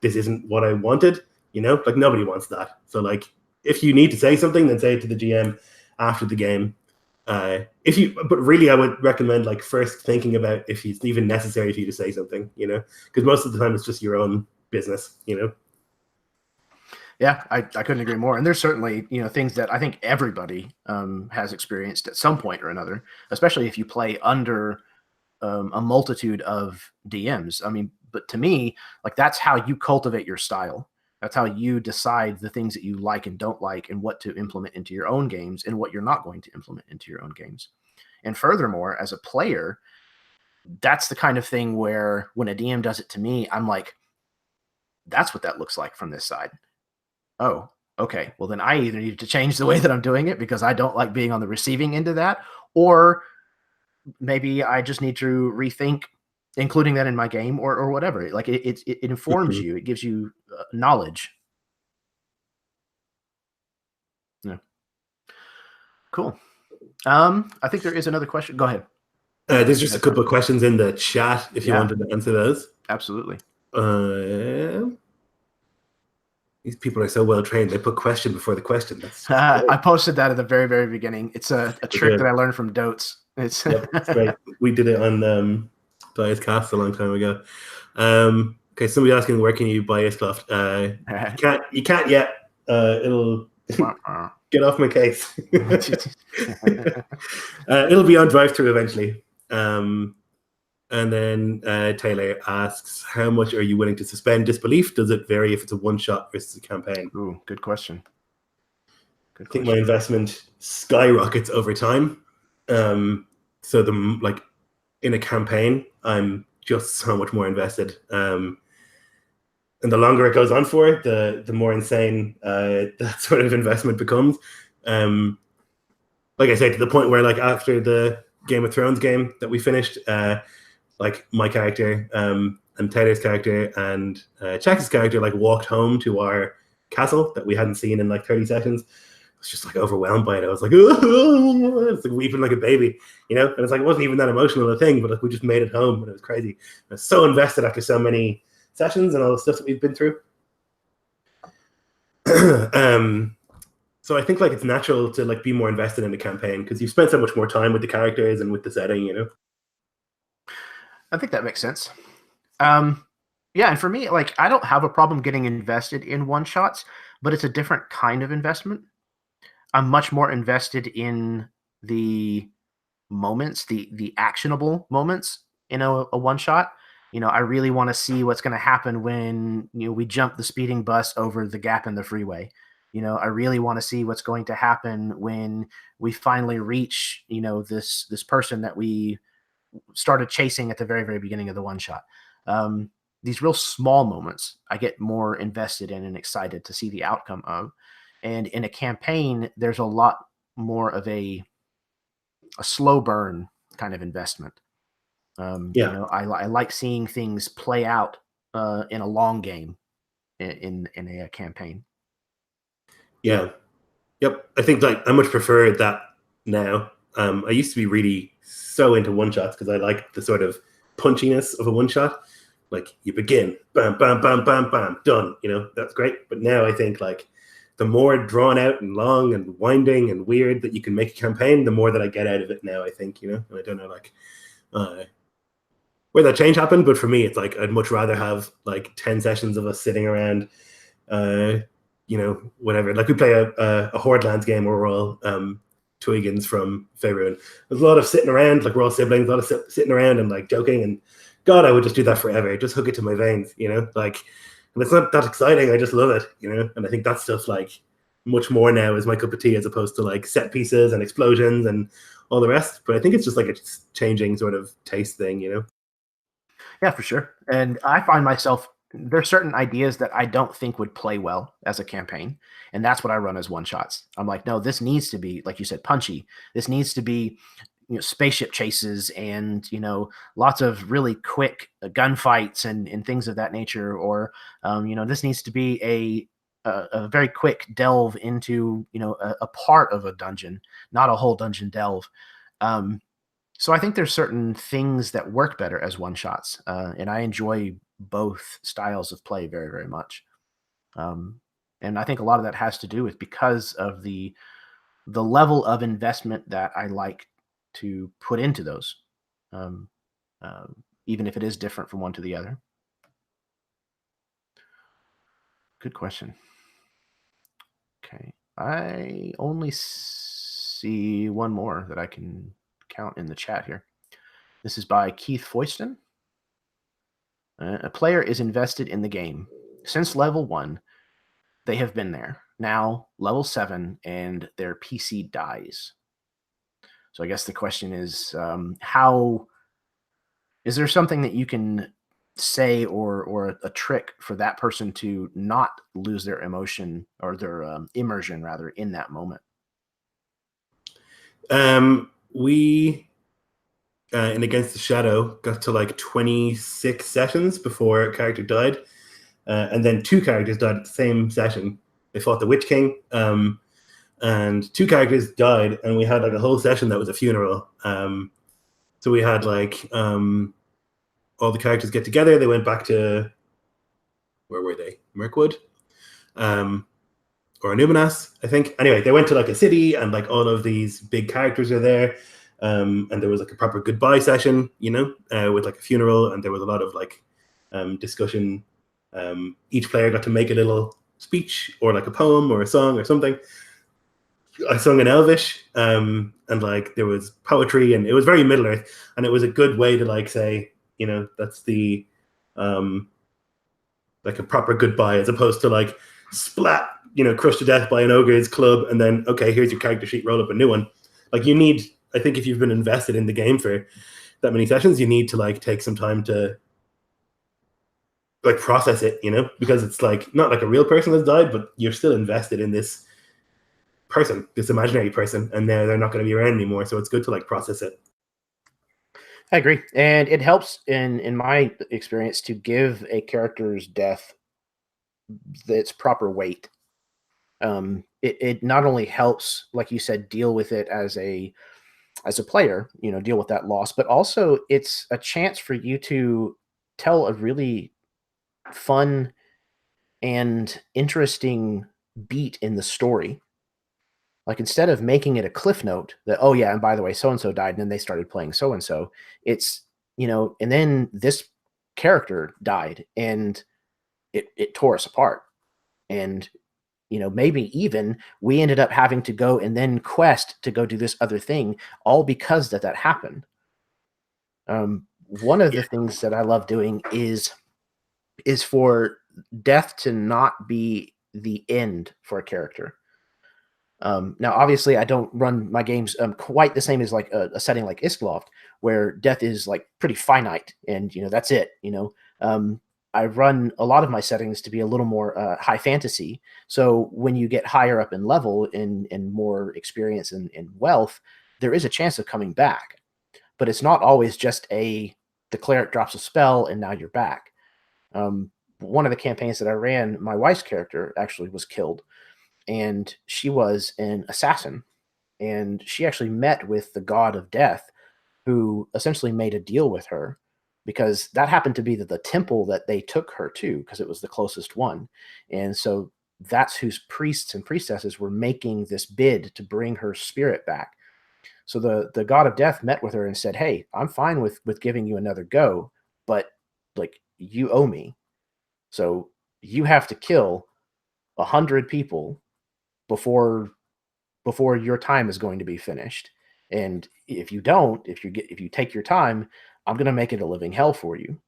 this isn't what I wanted, you know, like nobody wants that. So like if you need to say something, then say it to the GM after the game. But really I would recommend like first thinking about if it's even necessary for you to say something, you know, because most of the time it's just your own business, you know. Yeah, I couldn't agree more. And there's certainly, you know, things that I think everybody has experienced at some point or another, especially if you play under a multitude of DMs. I mean, but to me, like that's how you cultivate your style. That's how you decide the things that you like and don't like and what to implement into your own games and what you're not going to implement into your own games. And furthermore, as a player, that's the kind of thing where when a DM does it to me, I'm like, that's what that looks like from this side. Oh, okay. Well, then I either need to change the way that I'm doing it because I don't like being on the receiving end of that, or maybe I just need to rethink including that in my game or whatever. Like it informs you. It gives you knowledge. Yeah. Cool. I think there is another question. Go ahead. There's just a couple of questions in the chat if you wanted to answer those. Absolutely. These people are so well trained. They put question before the question. I posted that at the very, very beginning. It's a trick that I learned from Dotes. It's great. We did it on Bias Cast a long time ago. Okay, somebody asking where can you buy Iscloft? You can't yet. It'll get off my case. It'll be on drive-thru eventually. And then Taylor asks, how much are you willing to suspend disbelief? Does it vary if it's a one-shot versus a campaign? Ooh, good question. I think my investment skyrockets over time. So like in a campaign, I'm just so much more invested. And the longer it goes on for, the more insane that sort of investment becomes. Like I said, to the point where like after the Game of Thrones game that we finished, like my character and Taylor's character and Jack's character like walked home to our castle that we hadn't seen in like 30 seconds. I was just like overwhelmed by it. I was like, it's like weeping like a baby, you know? And it's like, it wasn't even that emotional a thing, but like we just made it home and it was crazy. I was so invested after so many sessions and all the stuff that we've been through. So I think like it's natural to like be more invested in the campaign because you've spent so much more time with the characters and with the setting, you know? I think that makes sense. Yeah, and for me, like I don't have a problem getting invested in one-shots, but it's a different kind of investment. I'm much more invested in the moments, the actionable moments in a one-shot. You know, I really want to see what's going to happen when, you know, we jump the speeding bus over the gap in the freeway. You know, I really want to see what's going to happen when we finally reach, you know, this person that we started chasing at the very, very beginning of the one shot. These real small moments I get more invested in and excited to see the outcome of. And in a campaign, there's a lot more of a slow burn kind of investment. You know, I like seeing things play out in a long game in a campaign. Yeah. Yep. I think like I much prefer that now. I used to be really so into one shots because I like the sort of punchiness of a one shot. Like you begin, bam, bam, bam, bam, bam, done. You know, that's great. But now I think like the more drawn out and long and winding and weird that you can make a campaign, the more that I get out of it now, I think, you know. And I don't know like where that change happened, but for me it's like I'd much rather have like 10 sessions of us sitting around you know, whatever. Like we play a Hordelands game where we're all Twiggins from Faerun. There's a lot of sitting around, like we're all siblings, a lot of sitting around and like joking. And God, I would just do that forever. Just hook it to my veins, you know. Like, and it's not that exciting. I just love it, you know. And I think that stuff like much more now is my cup of tea, as opposed to like set pieces and explosions and all the rest. But I think it's just like a changing sort of taste thing, you know? Yeah, for sure. And I find myself, there's certain ideas that I don't think would play well as a campaign. And that's what I run as one shots. I'm like, no, this needs to be, like you said, punchy. This needs to be, spaceship chases and, lots of really quick gunfights and things of that nature. Or, this needs to be a very quick delve into, a part of a dungeon, not a whole dungeon delve. So I think there's certain things that work better as one shots, and I enjoy both styles of play very, very much. Um, and I think a lot of that has to do with because of the level of investment that I like to put into those, um, even if it is different from one to the other. Good question. Okay, I only see one more that I can count in the chat here. This is by Keith Foyston. A player is invested in the game. Since level 1, they have been there. Now, level 7, and their PC dies. So I guess the question is, how is there something that you can say or a trick for that person to not lose their emotion or their immersion rather in that moment? We in Against the Shadow got to like 26 sessions before a character died, and then 2 characters died at the same session. They fought the Witch King, and 2 characters died, and we had like a whole session that was a funeral. So we had like all the characters get together. They went back to, where were they? Mirkwood, or Numinas, I think. Anyway, they went to like a city, and like all of these big characters are there. And there was like a proper goodbye session, with like a funeral, and there was a lot of like discussion. Each player got to make a little speech or like a poem or a song or something. I sung in Elvish, and like there was poetry, and it was very Middle Earth, and it was a good way to like say, that's the like a proper goodbye, as opposed to like splat, crushed to death by an ogre's club, and then okay, here's your character sheet, roll up a new one. Like you need, I think, if you've been invested in the game for that many sessions, you need to like take some time to like process it, because it's like not like a real person has died, but you're still invested in this person, this imaginary person, and they're not going to be around anymore. So it's good to like process it. I agree, and it helps in my experience to give a character's death its proper weight. It not only helps, like you said, deal with it as a player, deal with that loss, but also it's a chance for you to tell a really fun and interesting beat in the story. Like instead of making it a cliff note that, oh yeah, and by the way, so and so died, and then they started playing so and so, it's and then this character died, and it tore us apart, and maybe even we ended up having to go and then quest to go do this other thing, all because that happened. One of the things that I love doing is for death to not be the end for a character. Now, obviously, I don't run my games quite the same as like a setting like Iskloft, where death is like pretty finite, and that's it. I run a lot of my settings to be a little more high fantasy. So when you get higher up in level and more experience and wealth, there is a chance of coming back. But it's not always just the cleric drops a spell and now you're back. One of the campaigns that I ran, my wife's character actually was killed, and she was an assassin. And she actually met with the god of death, who essentially made a deal with her, because that happened to be the temple that they took her to, because it was the closest one. And so that's whose priests and priestesses were making this bid to bring her spirit back. So the god of death met with her and said, hey, I'm fine with giving you another go, but like you owe me. So you have to kill 100 people before your time is going to be finished. And if you don't, if you take your time, I'm going to make it a living hell for you.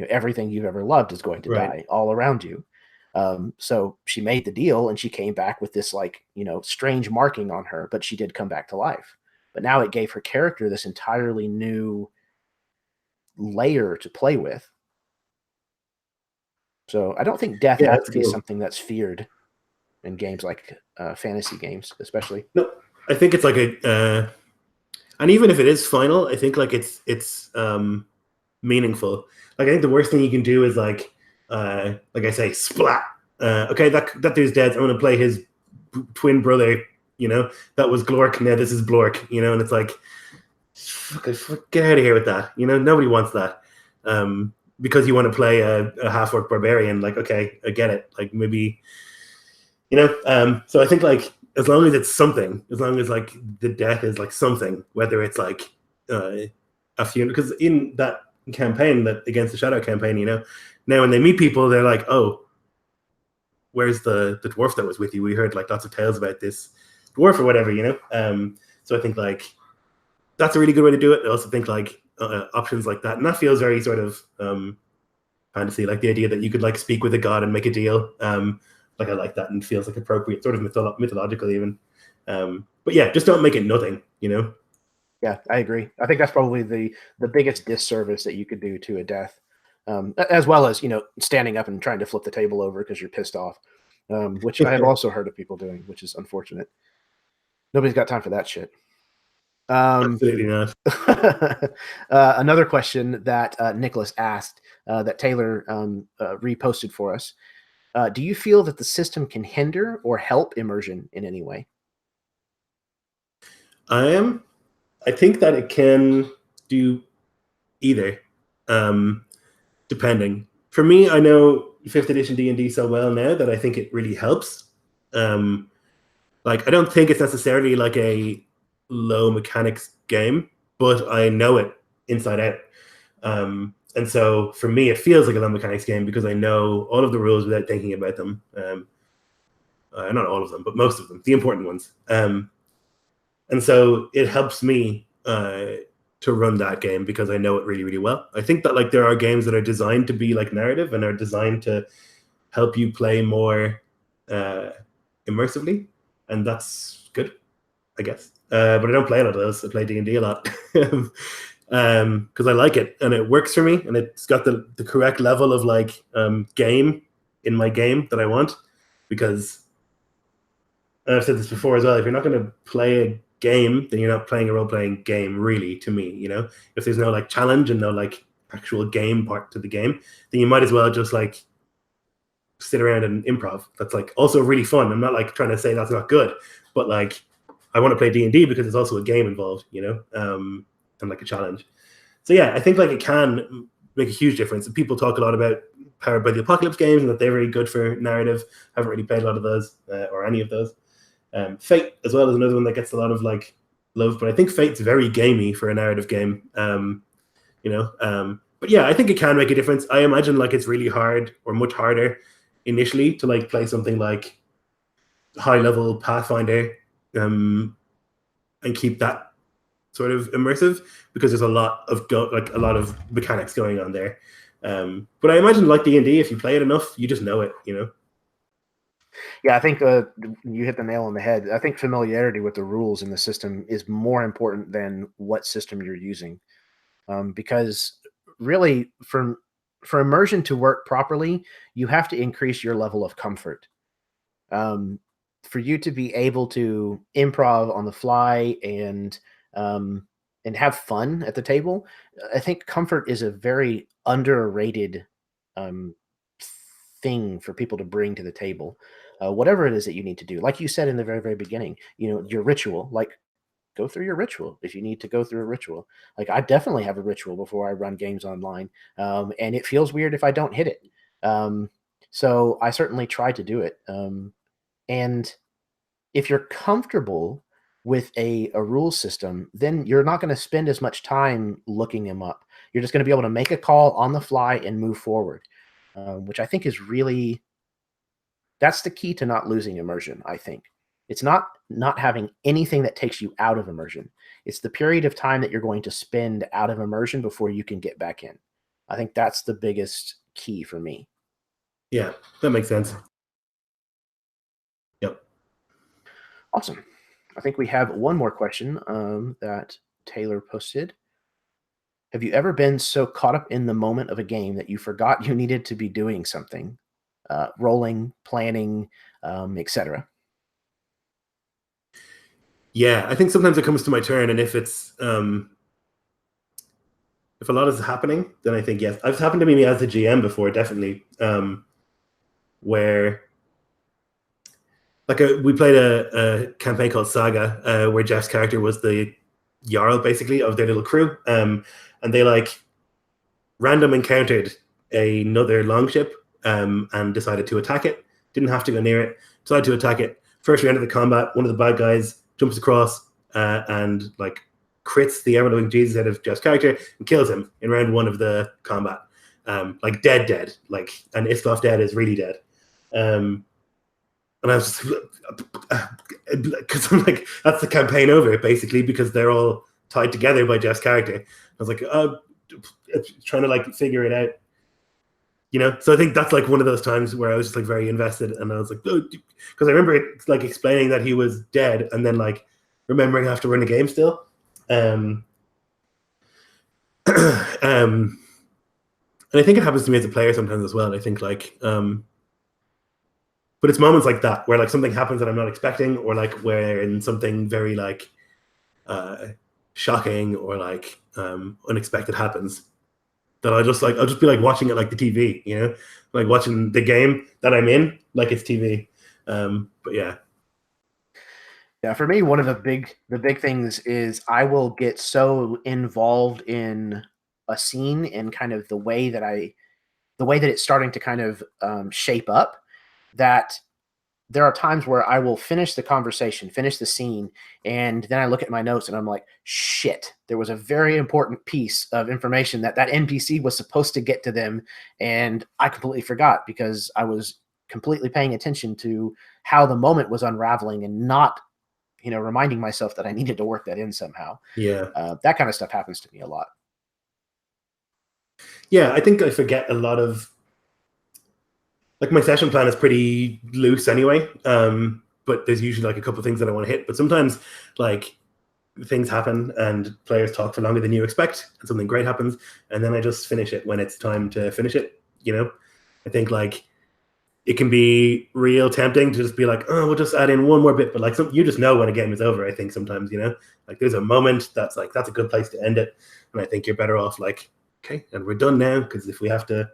Everything you've ever loved is going to Right. die all around you. So she made the deal and she came back with this like, strange marking on her, but she did come back to life. But now it gave her character this entirely new layer to play with. So I don't think death Yeah, has that's to be cool. something that's feared in games like fantasy games, especially. No, I think it's like and even if it is final, I think like it's meaningful. Like I think the worst thing you can do is like I say, splat. Okay, that dude's dead. I'm gonna play his twin brother. That was Glork. Now this is Blork. And it's like, get out of here with that. Nobody wants that. Because you want to play a half-orc barbarian. Like, okay, I get it. Like maybe, so I think like as long as it's something, as long as like the death is like something, whether it's like a few, because in that campaign, that Against the Shadow campaign, now when they meet people, they're like, oh, where's the dwarf that was with you? We heard like lots of tales about this dwarf or whatever, so I think like that's a really good way to do it. I also think like options like that, and that feels very sort of fantasy, like the idea that you could like speak with a god and make a deal. Like I like that, and feels like appropriate, sort of mythological even. But yeah, just don't make it nothing. Yeah, I agree. I think that's probably the biggest disservice that you could do to a death, as well as standing up and trying to flip the table over because you're pissed off, which I have also heard of people doing, which is unfortunate. Nobody's got time for that shit. Absolutely not. Another question that Nicholas asked that Taylor reposted for us. Do you feel that the system can hinder or help immersion in any way? I think that it can do either, depending. For me, I know 5th edition D&D so well now that I think it really helps. Like I don't think it's necessarily like a low mechanics game, but I know it inside out. And so for me, it feels like a low mechanics game because I know all of the rules without thinking about them. Not all of them, but most of them, the important ones. And so it helps me to run that game because I know it really, really well. I think that like there are games that are designed to be like narrative and are designed to help you play more immersively, and that's good, I guess. But I don't play a lot of those. I play D&D a lot because I like it and it works for me, and it's got the correct level of like game in my game that I want. Because I've said this before as well, if you're not going to play a game, then you're not playing a role-playing game, really, to me. If there's no like challenge and no like actual game part to the game, then you might as well just like sit around and improv. That's like also really fun. I'm not like trying to say that's not good, but like I want to play D&D because there's also a game involved, and like a challenge. So yeah, I think like it can make a huge difference. And people talk a lot about Powered by the Apocalypse games and that they're very good for narrative. Haven't really played a lot of those or any of those. Fate as well is another one that gets a lot of like love, but I think Fate's very gamey for a narrative game. But yeah, I think it can make a difference. I imagine like it's really hard or much harder initially to like play something like high level Pathfinder and keep that sort of immersive because there's a lot of mechanics going on there. But I imagine like D&D, if you play it enough, you just know it. Yeah, I think you hit the nail on the head. I think familiarity with the rules in the system is more important than what system you're using, because really, for immersion to work properly, you have to increase your level of comfort. For you to be able to improv on the fly and have fun at the table, I think comfort is a very underrated um, thing for people to bring to the table. Whatever it is that you need to do, like you said in the very, very beginning, your ritual, like go through your ritual if you need to go through a ritual. Like I definitely have a ritual before I run games online, and it feels weird if I don't hit it. So I certainly try to do it. And if you're comfortable with a rule system, then you're not going to spend as much time looking them up. You're just going to be able to make a call on the fly and move forward, which I think is really that's the key to not losing immersion. I think it's not having anything that takes you out of immersion. It's the period of time that you're going to spend out of immersion before you can get back in. I think that's the biggest key for me. Yeah, that makes sense. Yep. Awesome. I think we have one more question that Taylor posted. Have you ever been so caught up in the moment of a game that you forgot you needed to be doing something, rolling, planning, etc.? Yeah, I think sometimes it comes to my turn, and if it's if a lot is happening, then I think yes. It's happened to me as a GM before, definitely. Where like we played a campaign called Saga, where Jeff's character was the Jarl, basically, of their little crew, and they like random encountered another longship, and decided to attack it. Didn't have to go near it. Decided to attack it. First round of the combat, one of the bad guys jumps across and like crits the ever loving Jesus out of Jeff's character and kills him in round one of the combat. Like dead, like, and Iskoff dead is really dead. And I was because I'm like, that's the campaign over basically, because they're all tied together by Jeff's character. I was like, trying to like figure it out, you know. So I think that's like one of those times where I was just like very invested, and I was like, oh, because I remember it like explaining that he was dead, and then like remembering I have to run a game still. And I think it happens to me as a player sometimes as well. I think like but it's moments like that where like something happens that I'm not expecting, or like where in something very like shocking or like unexpected happens, that I'll just be like watching it like the TV, you know, like watching the game that I'm in like it's TV. But yeah. Yeah, for me, one of the big things is I will get so involved in a scene and kind of the way that it's starting to kind of shape up, that there are times where I will finish the conversation, finish the scene, and then I look at my notes and I'm like, shit, there was a very important piece of information that NPC was supposed to get to them, and I completely forgot because I was completely paying attention to how the moment was unraveling and not, reminding myself that I needed to work that in somehow. Yeah. That kind of stuff happens to me a lot. Yeah, I think I forget a lot of, like, my session plan is pretty loose anyway. But there's usually like a couple of things that I want to hit. But sometimes like things happen and players talk for longer than you expect, and something great happens, and then I just finish it when it's time to finish it. You know, I think like it can be real tempting to just be like, oh, we'll just add in one more bit, but like you just know when a game is over. I think sometimes, you know, like there's a moment that's like, that's a good place to end it, and I think you're better off like, okay, and we're done now, because if we have to,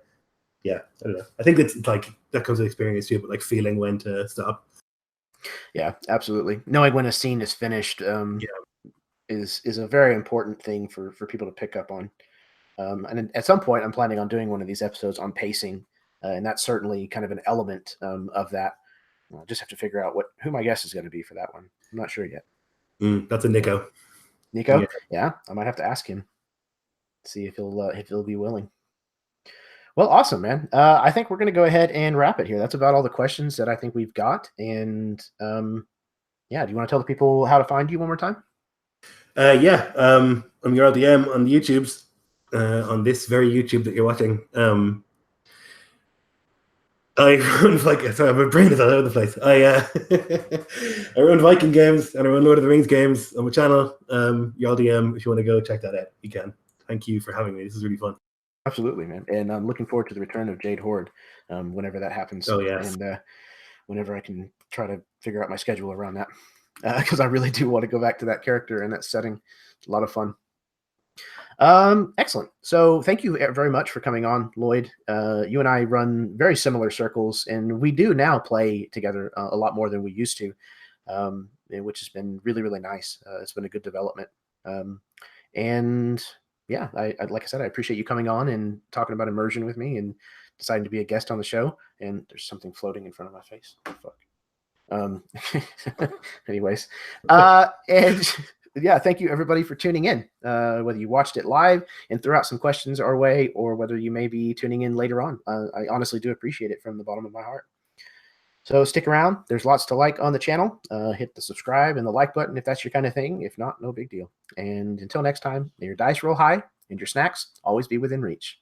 yeah, I don't know. I think it's like that comes with experience too, but like feeling when to stop. Yeah, absolutely. Knowing when a scene is finished is a very important thing for people to pick up on. And at some point, I'm planning on doing one of these episodes on pacing, and that's certainly kind of an element of that. I'll just have to figure out who my guest is going to be for that one. I'm not sure yet. That's a Nico. Nico? Yeah, I might have to ask him, see if he'll be willing. Well, awesome, man. I think we're going to go ahead and wrap it here. That's about all the questions that I think we've got. And yeah, do you want to tell the people how to find you one more time? Yeah, I'm JarlDM on the YouTubes, on this very YouTube that you're watching. I run sorry, my brain is all over the place. I run Viking games and I run Lord of the Rings games on my channel. JarlDM, if you want to go check that out, you can. Thank you for having me. This is really fun. Absolutely, man. And I'm looking forward to the return of Jade Horde whenever that happens. Oh, yes. And whenever I can try to figure out my schedule around that, because I really do want to go back to that character and that setting. It's a lot of fun. Excellent. So thank you very much for coming on, Lloyd. You and I run very similar circles, and we do now play together a lot more than we used to, which has been really, really nice. It's been a good development. And yeah, I like I said, I appreciate you coming on and talking about Immersion with me and deciding to be a guest on the show. And there's something floating in front of my face. Oh, fuck. Anyways, and yeah, thank you everybody for tuning in. Whether you watched it live and threw out some questions our way, or whether you may be tuning in later on, I honestly do appreciate it from the bottom of my heart. So stick around. There's lots to like on the channel. Hit the subscribe and the like button if that's your kind of thing. If not, no big deal. And until next time, may your dice roll high and your snacks always be within reach.